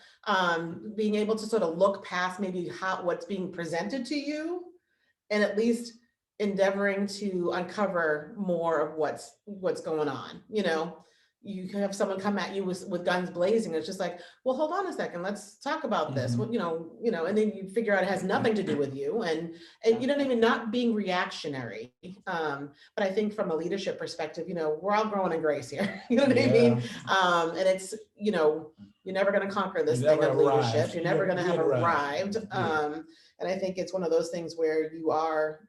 being able to sort of look past maybe what's being presented to you, and at least endeavoring to uncover more of what's going on. You can have someone come at you with guns blazing. It's just like, well, hold on a second, let's talk about this. Well, and then you figure out it has nothing to do with you, and not being reactionary. But I think from a leadership perspective, we're all growing in grace here. You know what I mean? And it's, you're never going to conquer this thing of leadership. You're never going to have arrived. And I think it's one of those things where you are,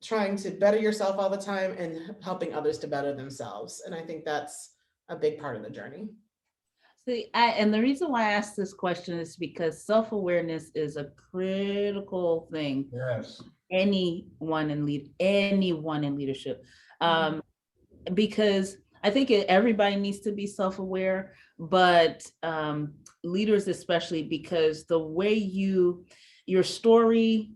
trying to better yourself all the time and helping others to better themselves. And I think that's a big part of the journey. See, and the reason why I asked this question is because self-awareness is a critical thing. Yes. Anyone in leadership. Because I think everybody needs to be self-aware, but leaders especially, because the way your story,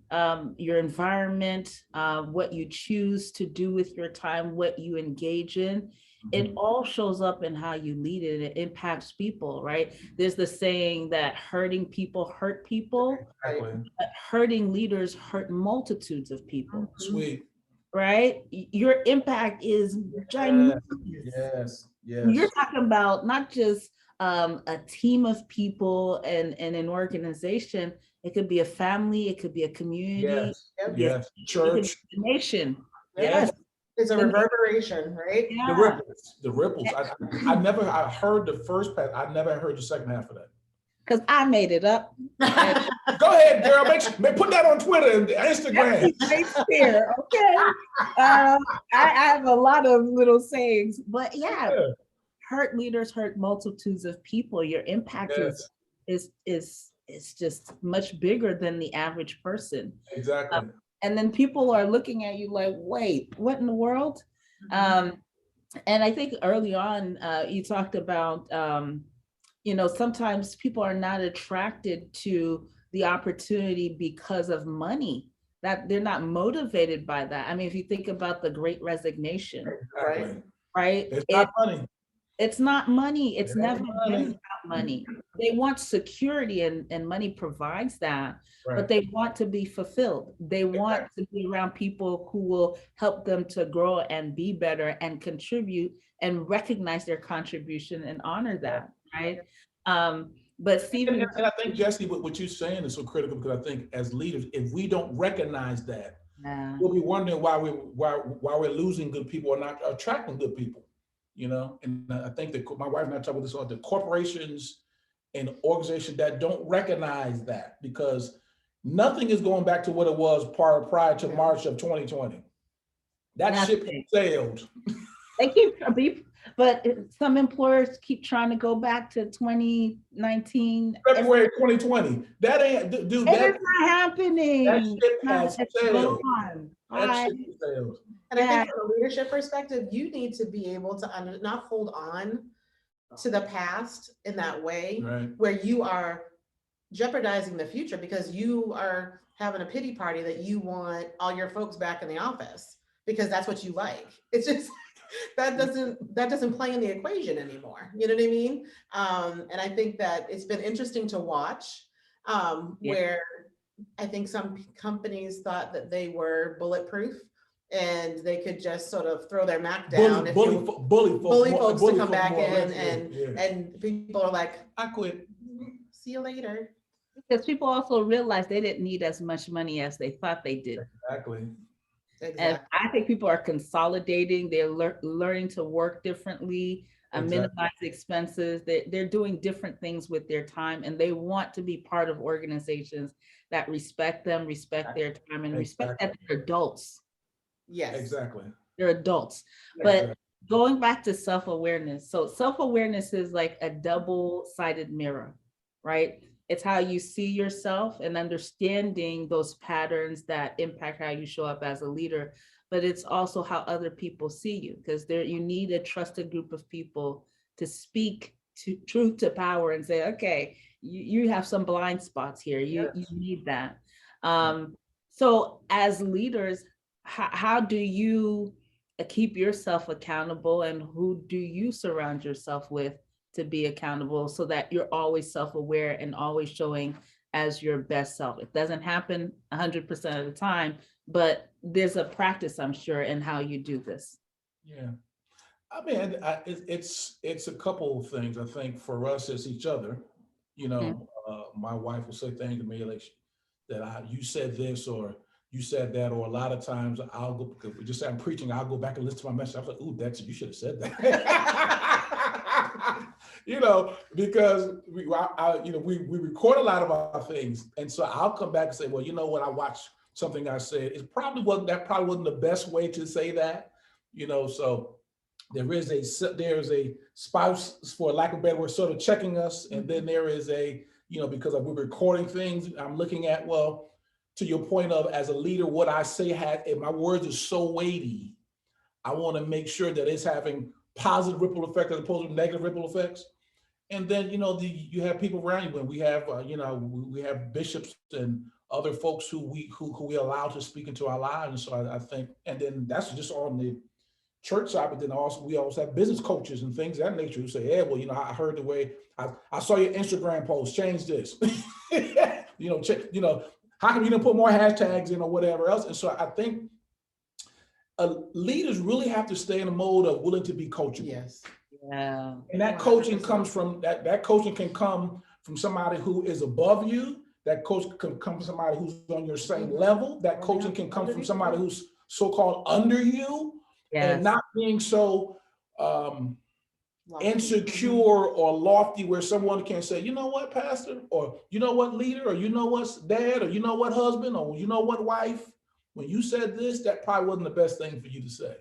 your environment, what you choose to do with your time, what you engage in, it all shows up in how you lead it. It impacts people, right? There's the saying that hurting people hurt people, Exactly. but hurting leaders hurt multitudes of people. Sweet. Right? Your impact is ginormous. Yes. You're talking about not just a team of people and an organization. It could be a family, it could be a community, Yes. Church, a nation. Yes. It's a reverberation, right? Yeah. The ripples. I heard the first part. I never heard the second half of that. Because I made it up. Go ahead, girl. Put that on Twitter and Instagram. Right there, okay. I have a lot of little sayings, but hurt leaders hurt multitudes of people. Your impact is just much bigger than the average person. Exactly. And then people are looking at you like, wait, what in the world? And I think early on, you talked about, sometimes people are not attracted to the opportunity because of money, that they're not motivated by that. I mean, if you think about the Great Resignation, right? It's not money. It's not money. It's never been about money. They want security, and money provides that, but they want to be fulfilled. They want to be around people who will help them to grow and be better and contribute and recognize their contribution and honor that, right? But Stephen, and I think, Jesse, what you're saying is so critical, because I think as leaders, if we don't recognize that, we'll be wondering why we're losing good people or not attracting good people. And I think that my wife and I talk about this all, the corporations and organizations that don't recognize that, because nothing is going back to what it was prior to March of 2020. That ship sailed. They but some employers keep trying to go back to 2019. February 2020 that ain't, dude, It's not happening. that ship has sailed. That ship sailed. And I think from a leadership perspective, you need to be able to not hold on to the past in that way, right, where you are jeopardizing the future because you are having a pity party that you want all your folks back in the office because that's what you like. It's just that doesn't play in the equation anymore. You know what I mean? And I think that it's been interesting to watch where I think some companies thought that they were bulletproof and they could just sort of throw their Mac down. Bully folks to come back in and people are like, I quit. See you later. Because people also realized they didn't need as much money as they thought they did. Exactly. And I think people are consolidating. They're learning to work differently, minimize expenses. They're doing different things with their time, and they want to be part of organizations that respect them, respect their time, and respect that they're adults. Yes, exactly. They're adults. But going back to self-awareness. So self-awareness is like a double-sided mirror, right? It's how you see yourself and understanding those patterns that impact how you show up as a leader, but it's also how other people see you, because you need a trusted group of people to speak to truth to power and say, okay, you have some blind spots here. You need that. So as leaders, how do you keep yourself accountable, and who do you surround yourself with to be accountable so that you're always self-aware and always showing as your best self? It doesn't happen 100% of the time, but there's a practice, I'm sure, in how you do this. Yeah. I mean, it's a couple of things. I think for us as each other, you know, my wife will say things to me like that you said this or you said that, or a lot of times I'll go, because we just say I'm preaching, I'll go back and listen to my message. I was like, ooh, Dexter, you should have said that. You know, because we record a lot of our things. And so I'll come back and say, well, you know what, I watched something I said. That probably wasn't the best way to say that, you know, so there's a spouse, for lack of a better word, sort of checking us. And then there is because we're recording things, I'm looking at, well, to your point of, as a leader, what I say if my words are so weighty, I want to make sure that it's having positive ripple effect as opposed to negative ripple effects. And then, you have people around you. When we have, we have bishops and other folks who we allow to speak into our lives. And so I think, and then that's just on the church side, but then we also have business coaches and things of that nature who say, yeah, well, I heard the way, I saw your Instagram post, change this. How come you didn't put more hashtags in or whatever else? And so I think leaders really have to stay in a mode of willing to be coachable. Yes. Yeah. And that coaching comes from that coaching can come from somebody who is above you. That coach can come from somebody who's on your same level. That coaching can come from somebody who's so-called under you, and not being so insecure or lofty where someone can say, you know what, pastor, or you know what, leader, or you know what, dad, or you know what, husband, or you know what, wife, when you said this, that probably wasn't the best thing for you to say.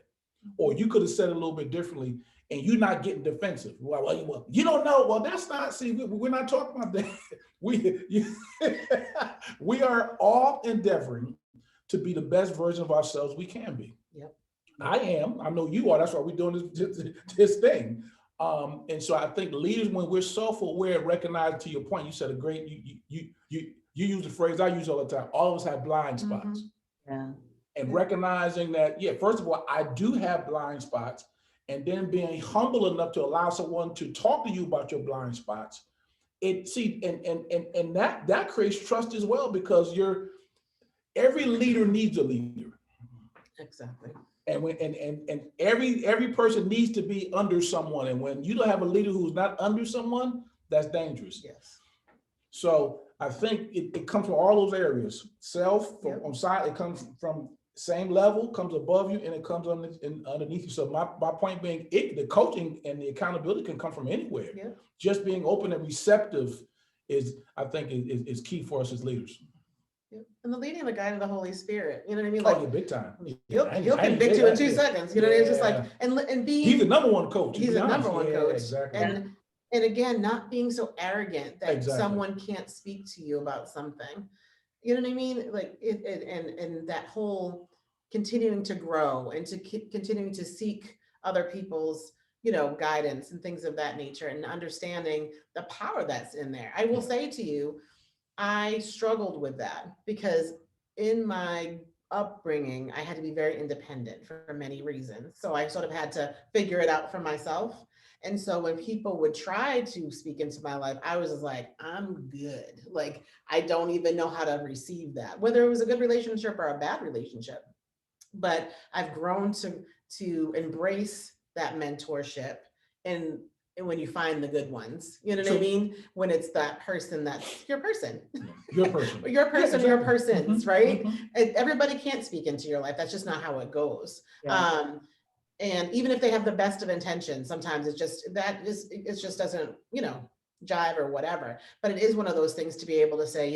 Or you could have said it a little bit differently, and you're not getting defensive. Well, you don't know. Well, that's not, see, we're not talking about that. We are all endeavoring to be the best version of ourselves we can be. Yep. I am. I know you are. That's why we're doing this thing. And so I think leaders, when we're self-aware, recognize, to your point, you said a great, you use the phrase I use all the time, all of us have blind spots. Yeah. And recognizing that, first of all, I do have blind spots, and then being humble enough to allow someone to talk to you about your blind spots. And that creates trust as well, because every leader needs a leader. Exactly. And every person needs to be under someone. And when you don't have a leader who's not under someone, that's dangerous. Yes. So I think it comes from all those areas. Self, on side, it comes from same level, comes above you, and it comes underneath you. So my point being, the coaching and the accountability can come from anywhere. Yeah. Just being open and receptive is, I think, is key for us as leaders. Yep. And the leading of the guide of the Holy Spirit, you know what I mean? Oh, Like, yeah, big time. he'll convict you in 2 seconds, you know what I mean? It's just like, and being. He's the number one coach. He's the number one coach. Exactly. And again, not being so arrogant that Exactly. someone can't speak to you about something. You know what I mean? Like and that whole continuing to grow and to continuing to seek other people's, guidance and things of that nature, and understanding the power that's in there. I will say to you, I struggled with that because in my upbringing, I had to be very independent for many reasons. So I sort of had to figure it out for myself. And so when people would try to speak into my life, I was just like, I'm good. Like, I don't even know how to receive that, whether it was a good relationship or a bad relationship. But I've grown to embrace that mentorship, and when you find the good ones, you know what I mean? When it's that person that's your person. Your person. Your person, Yeah, your exactly. persons, right? Everybody can't speak into your life. That's just not how it goes. Yeah. And even if they have the best of intentions, sometimes it just doesn't, jive or whatever. But it is one of those things to be able to say,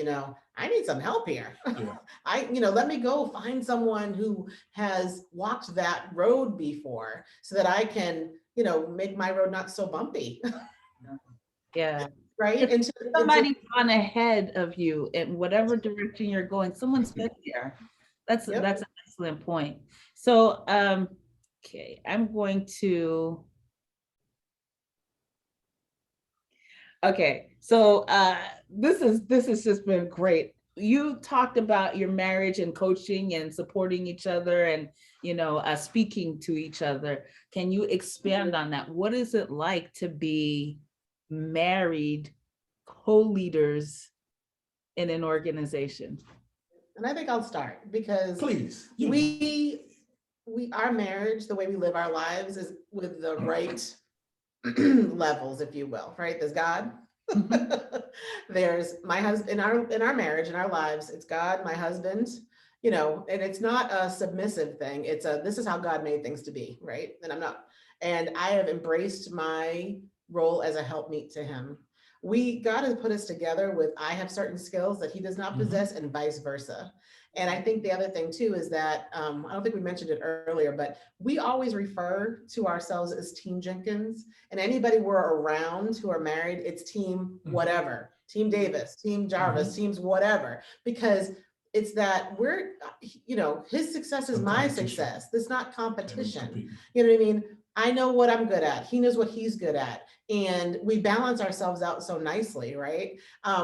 I need some help here. Yeah. Let me go find someone who has walked that road before so that I can, make my road not so bumpy. Yeah. Right. And Somebody's gone ahead of you in whatever direction you're going. Someone's been there. That's an excellent point. So, okay, I'm going to. Okay, so this has just been great. You talked about your marriage and coaching and supporting each other and speaking to each other. Can you expand on that? What is it like to be married co-leaders in an organization? And I think I'll start because Please. Our marriage, the way we live our lives, is with the right levels, if you will, right? There's God. There's my husband in our marriage, in our lives, it's God, my husband, and it's not a submissive thing. It's this is how God made things to be, right? And I have embraced my role as a helpmeet to him. God has put us together with, I have certain skills that he does not possess, and vice versa. And I think the other thing too is that, I don't think we mentioned it earlier, but we always refer to ourselves as Team Jenkins, and anybody we're around who are married, it's team whatever, Team Davis, Team Jarvis, teams whatever, because it's that we're, his success is my success. It's not competition. You know what I mean? I know what I'm good at. He knows what he's good at. And we balance ourselves out so nicely, right?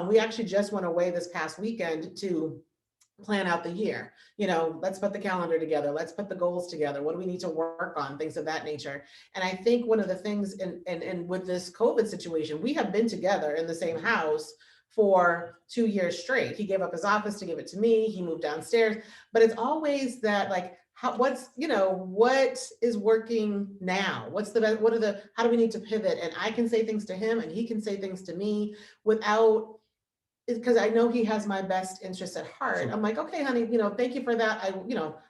We actually just went away this past weekend to plan out the year. Let's put the calendar together. Let's put the goals together. What do we need to work on? Things of that nature. And I think one of the things and with this COVID situation, we have been together in the same house for 2 years straight. He gave up his office to give it to me. He moved downstairs, but it's always that, like, what is working now? What's the best? How do we need to pivot? And I can say things to him and he can say things to me without, because I know he has my best interest at heart. Sure. I'm like, okay, honey, thank you for that.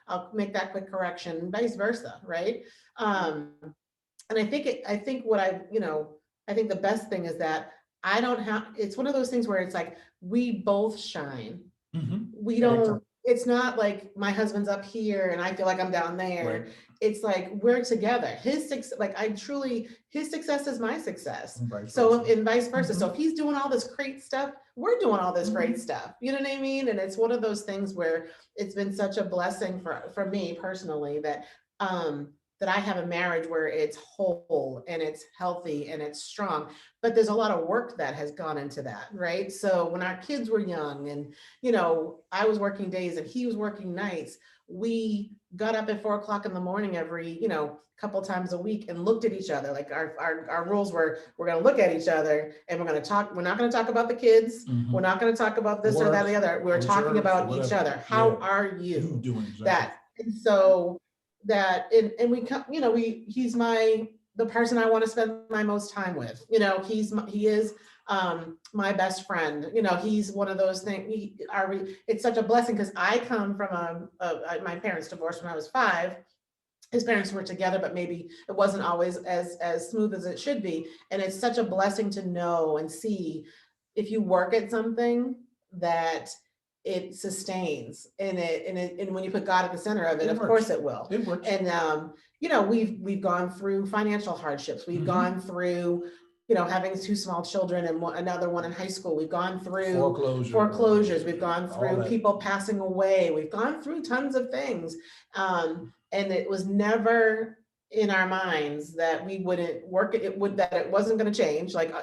I'll make that quick correction, and vice versa. Right. And I think the best thing is that it's one of those things where it's like, we both shine. We don't, it's not like my husband's up here and I feel like I'm down there. Right. It's like, we're together. His success is my success. And vice versa. So if he's doing all this great stuff, we're doing all this great stuff. You know what I mean? And it's one of those things where it's been such a blessing for me personally that I have a marriage where it's whole and it's healthy and it's strong, but there's a lot of work that has gone into that, right? So when our kids were young and, I was working days and he was working nights, we got up at 4 o'clock in the morning every, couple times a week and looked at each other. Like our rules were, we're going to look at each other and we're going to talk. We're not going to talk about the kids. We're not going to talk about this or that or the other. We're talking about each other. How are you doing? Exactly. That. And so that, and we come, he's the person I want to spend my most time with. He is my best friend. He's one of those things. It's such a blessing because I come from my parents divorced when I was 5. His parents were together, but maybe it wasn't always as smooth as it should be. And it's such a blessing to know and see if you work at something that it sustains, and when you put God at the center of it, It of works. course it will. It works. And we've gone through financial hardships. We've Mhm. gone through, having 2 small children and another one in high school. We've gone through foreclosures. We've gone through people passing away. We've gone through tons of things. And it was never in our minds that we wouldn't work that it wasn't going to change. Like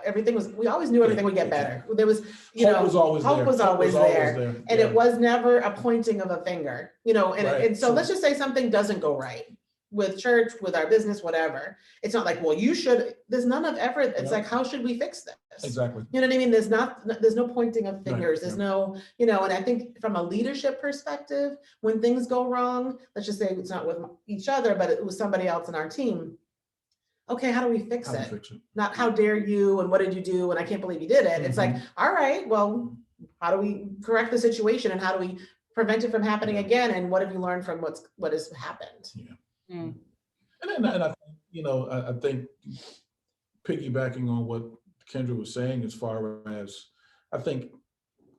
we always knew everything would get better. There was, hope was always hope there. was always there. And Yeah. it was never a pointing of a finger, and, Right. and so let's just say something doesn't go right with church, with our business, whatever. It's not like, well, you should, there's none of effort. It's like, how should we fix this? Exactly. You know what I mean? There's no pointing of fingers. Right. There's no, and I think from a leadership perspective, when things go wrong, let's just say it's not with each other, but it was somebody else in our team. Okay, how do we fix it? Not how dare you and what did you do and I can't believe you did it. It's like, all right, well, how do we correct the situation and how do we prevent it from happening again? And what have you learned from what has happened? Yeah. And I think, I think piggybacking on what Kendra was saying, as far as I think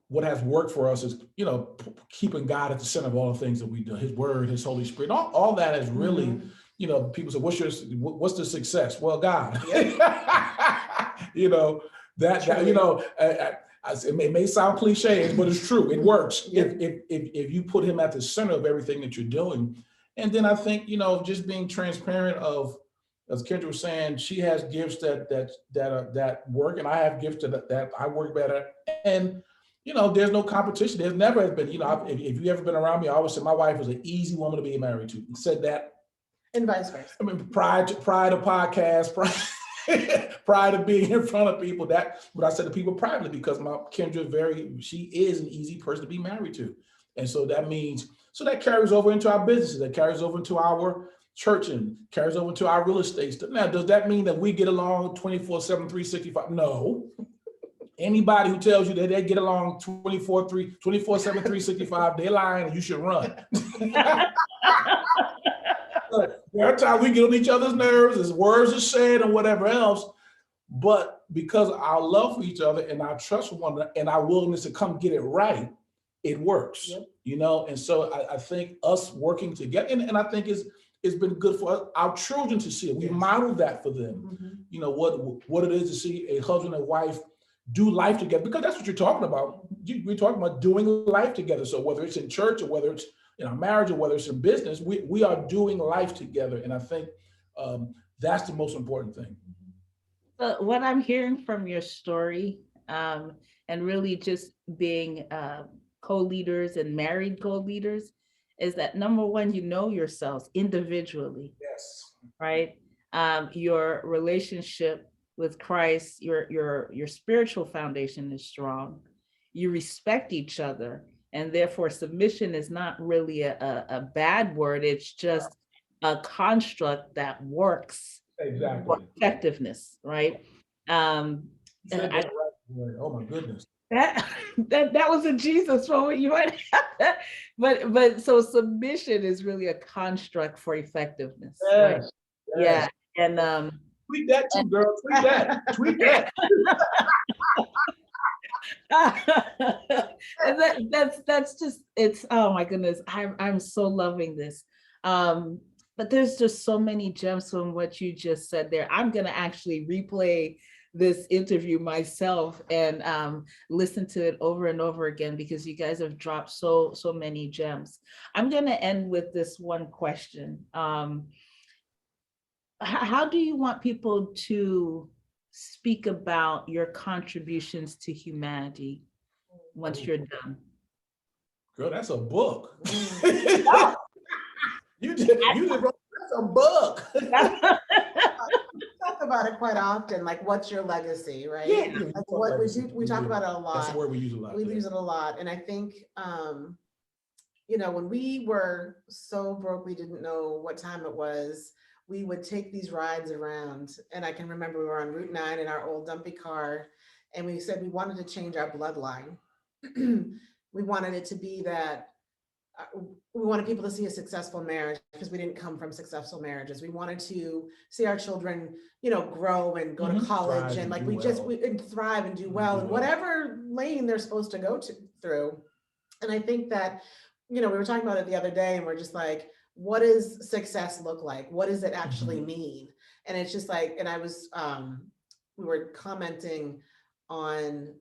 what has worked for us is, keeping God at the center of all the things that we do, His Word, His Holy Spirit, all that is really, people say, what's the success? Well, God, it may sound cliche, but it's true. It works. If you put Him at the center of everything that you're doing. And then I think, just being transparent of, as Kendra was saying, she has gifts that work, and I have gifts that I work better. And, there's no competition. There's never has been, if you ever been around me, I always said my wife was an easy woman to be married to. Said that. And vice versa. I mean, prior to podcasts, prior to being in front of people, that's what I said to people privately, because my Kendra she is an easy person to be married to. And so that means, that carries over into our businesses, that carries over into our church, and carries over to our real estate stuff. Now, does that mean that we get along 24/7, 365? No. Anybody who tells you that they get along 24/7, 365, they're lying, and you should run. There are times we get on each other's nerves, as words are said and whatever else, but because our love for each other and our trust for one another and our willingness to come get it right, it works. Yep. And so I think us working together, and I think it's been good for our children to see it. We modeled that for them. What it is to see a husband and wife do life together, because that's what you're talking about. We're talking about doing life together. So whether it's in church or whether it's in our marriage or whether it's in business, we are doing life together. And I think that's the most important thing. What I'm hearing from your story, and really just being co-leaders and married co-leaders, is that number one, you know yourselves individually. Yes. Right? Your relationship with Christ, your spiritual foundation is strong. You respect each other, and therefore submission is not really a bad word. It's just a construct that works. Exactly. For effectiveness, right? Oh my goodness. That was a Jesus moment. You might have that, but so submission is really a construct for effectiveness. Yes. Right? Yes. Yeah, and tweet that too, girl. Tweet that. Tweet that. And that's just, it's, oh my goodness, I'm so loving this. But there's just so many gems from what you just said there. I'm gonna actually replay this interview myself and listen to it over and over again, because you guys have dropped so many gems. I'm gonna end with this one question. How do you want people to speak about your contributions to humanity once you're done? Girl, that's a book. You did wrong. That's a book. Talk about it quite often, like what's your legacy, right? Yeah. Like we talk about it a lot. That's the word we use a lot. We use it a lot. And I think, when we were so broke, we didn't know what time it was, we would take these rides around. And I can remember we were on Route 9 in our old dumpy car, and we said we wanted to change our bloodline. We wanted it to be that we wanted people to see a successful marriage, because we didn't come from successful marriages. We wanted to see our children, grow and go to college, thrive and like and we thrive and do well in whatever lane they're supposed to go through. And I think that, we were talking about it the other day, and we're just like, what does success look like? What does it actually mean? And it's just like, and I was, we were commenting on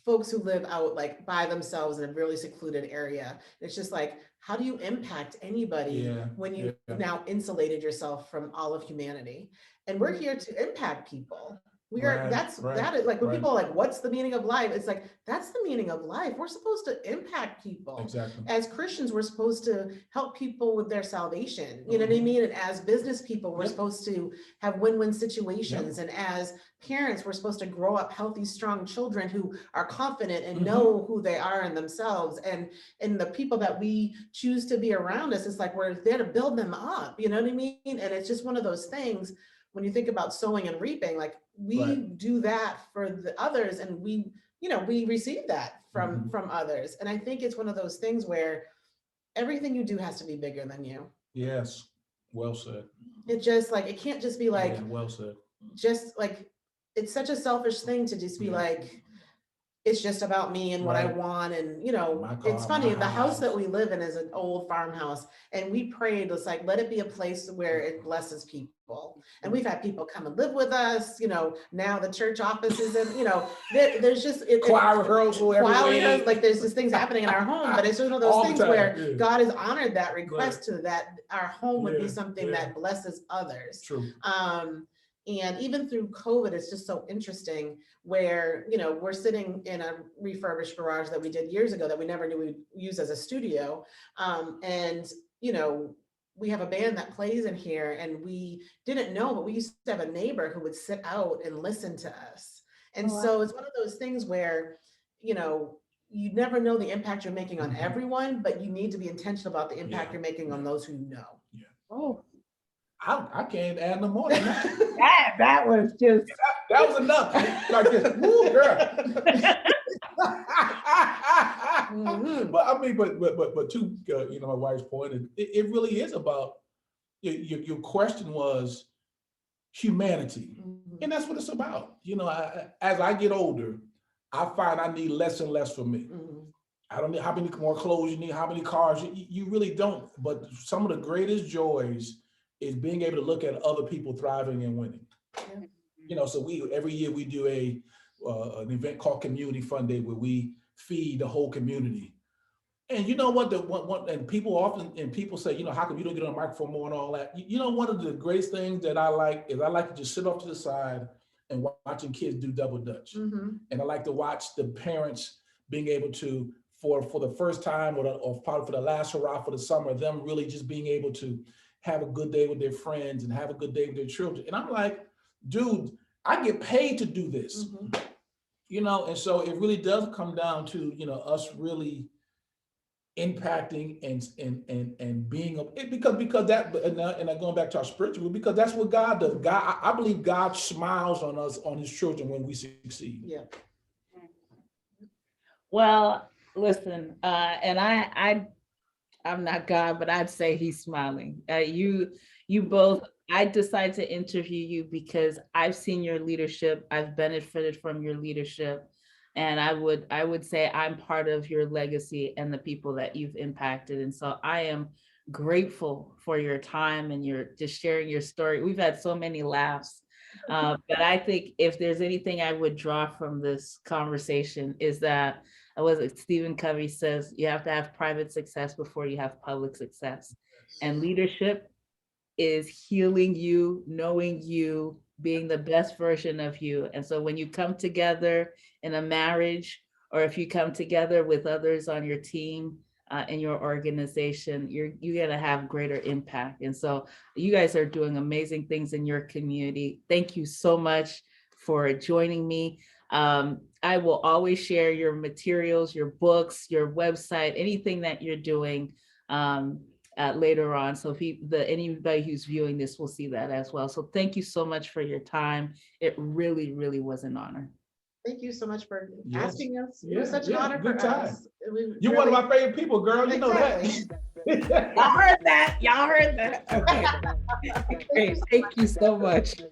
folks who live out like by themselves in a really secluded area. It's just like, how do you impact anybody when you've now insulated yourself from all of humanity? And we're here to impact people. We are, that is like, when people are like, what's the meaning of life? It's like, that's the meaning of life. We're supposed to impact people. Exactly. As Christians, we're supposed to help people with their salvation. You know what I mean? And as business people, we're supposed to have win-win situations. And as parents, we're supposed to grow up healthy, strong children who are confident and know who they are in themselves. And the people that we choose to be around us, it's like, we're there to build them up. You know what I mean? And it's just one of those things. When you think about sowing and reaping, like we do that for the others, and we receive that from others. And I think it's one of those things where everything you do has to be bigger than you. Yes. Well said. It just like, it can't just be like, well said. Just like, it's such a selfish thing to just be like, it's just about me and what I want. And, it's funny, the house that we live in is an old farmhouse, and we prayed, it's like, let it be a place where it blesses people. And we've had people come and live with us, now the church office is in, there's just choir rehearsal, like there's just things happening in our home, but it's one of those things where God has honored that request to that our home would be something that blesses others. True. And even through COVID, it's just so interesting where, we're sitting in a refurbished garage that we did years ago that we never knew we'd use as a studio. And we have a band that plays in here, and we didn't know, but we used to have a neighbor who would sit out and listen to us. And so it's one of those things where, you never know the impact you're making on everyone, but you need to be intentional about the impact you're making on those who you know. Yeah. Oh, I can't add no more than that. that was just that was enough. Like this, woo, girl. But I mean, but to my wife's point, it really is about your question was humanity, and that's what it's about. As I get older, I find I need less and less for me. I don't need how many more clothes you need, how many cars you really don't. But some of the greatest joys is being able to look at other people thriving and winning. So every year we do an event called Community Fun Day, where we feed the whole community. And you know what? And people say, how come you don't get on the microphone more and all that? One of the greatest things that I like is I like to just sit off to the side and watching kids do double dutch. And I like to watch the parents being able to, for the first time or probably for the last hurrah for the summer, them really just being able to have a good day with their friends and have a good day with their children. And I'm like, dude, I get paid to do this, and so it really does come down to, us really impacting and being because that, and going back to our spiritual, because that's what God does. I believe God smiles on us, on his children, when we succeed. Yeah. well. Listen, and I'm not God, but I'd say he's smiling. You both. I decided to interview you because I've seen your leadership. I've benefited from your leadership, and I would say I'm part of your legacy and the people that you've impacted. And so I am grateful for your time and your just sharing your story. We've had so many laughs, but I think if there's anything I would draw from this conversation is that Stephen Covey says you have to have private success before you have public success, and leadership is healing you, knowing you, being the best version of you. And so when you come together in a marriage, or if you come together with others on your team, in your organization, you're gonna have greater impact. And so you guys are doing amazing things in your community. Thank you so much for joining me. I will always share your materials, your books, your website, anything that you're doing later on. So if anybody who's viewing this will see that as well. So thank you so much for your time. It really, really was an honor. Thank you so much for asking us. It was Yeah, such an honor for us. You're one of my favorite people, girl. You know that. Y'all heard that. Y'all heard that. Okay. Great. Thank you so much.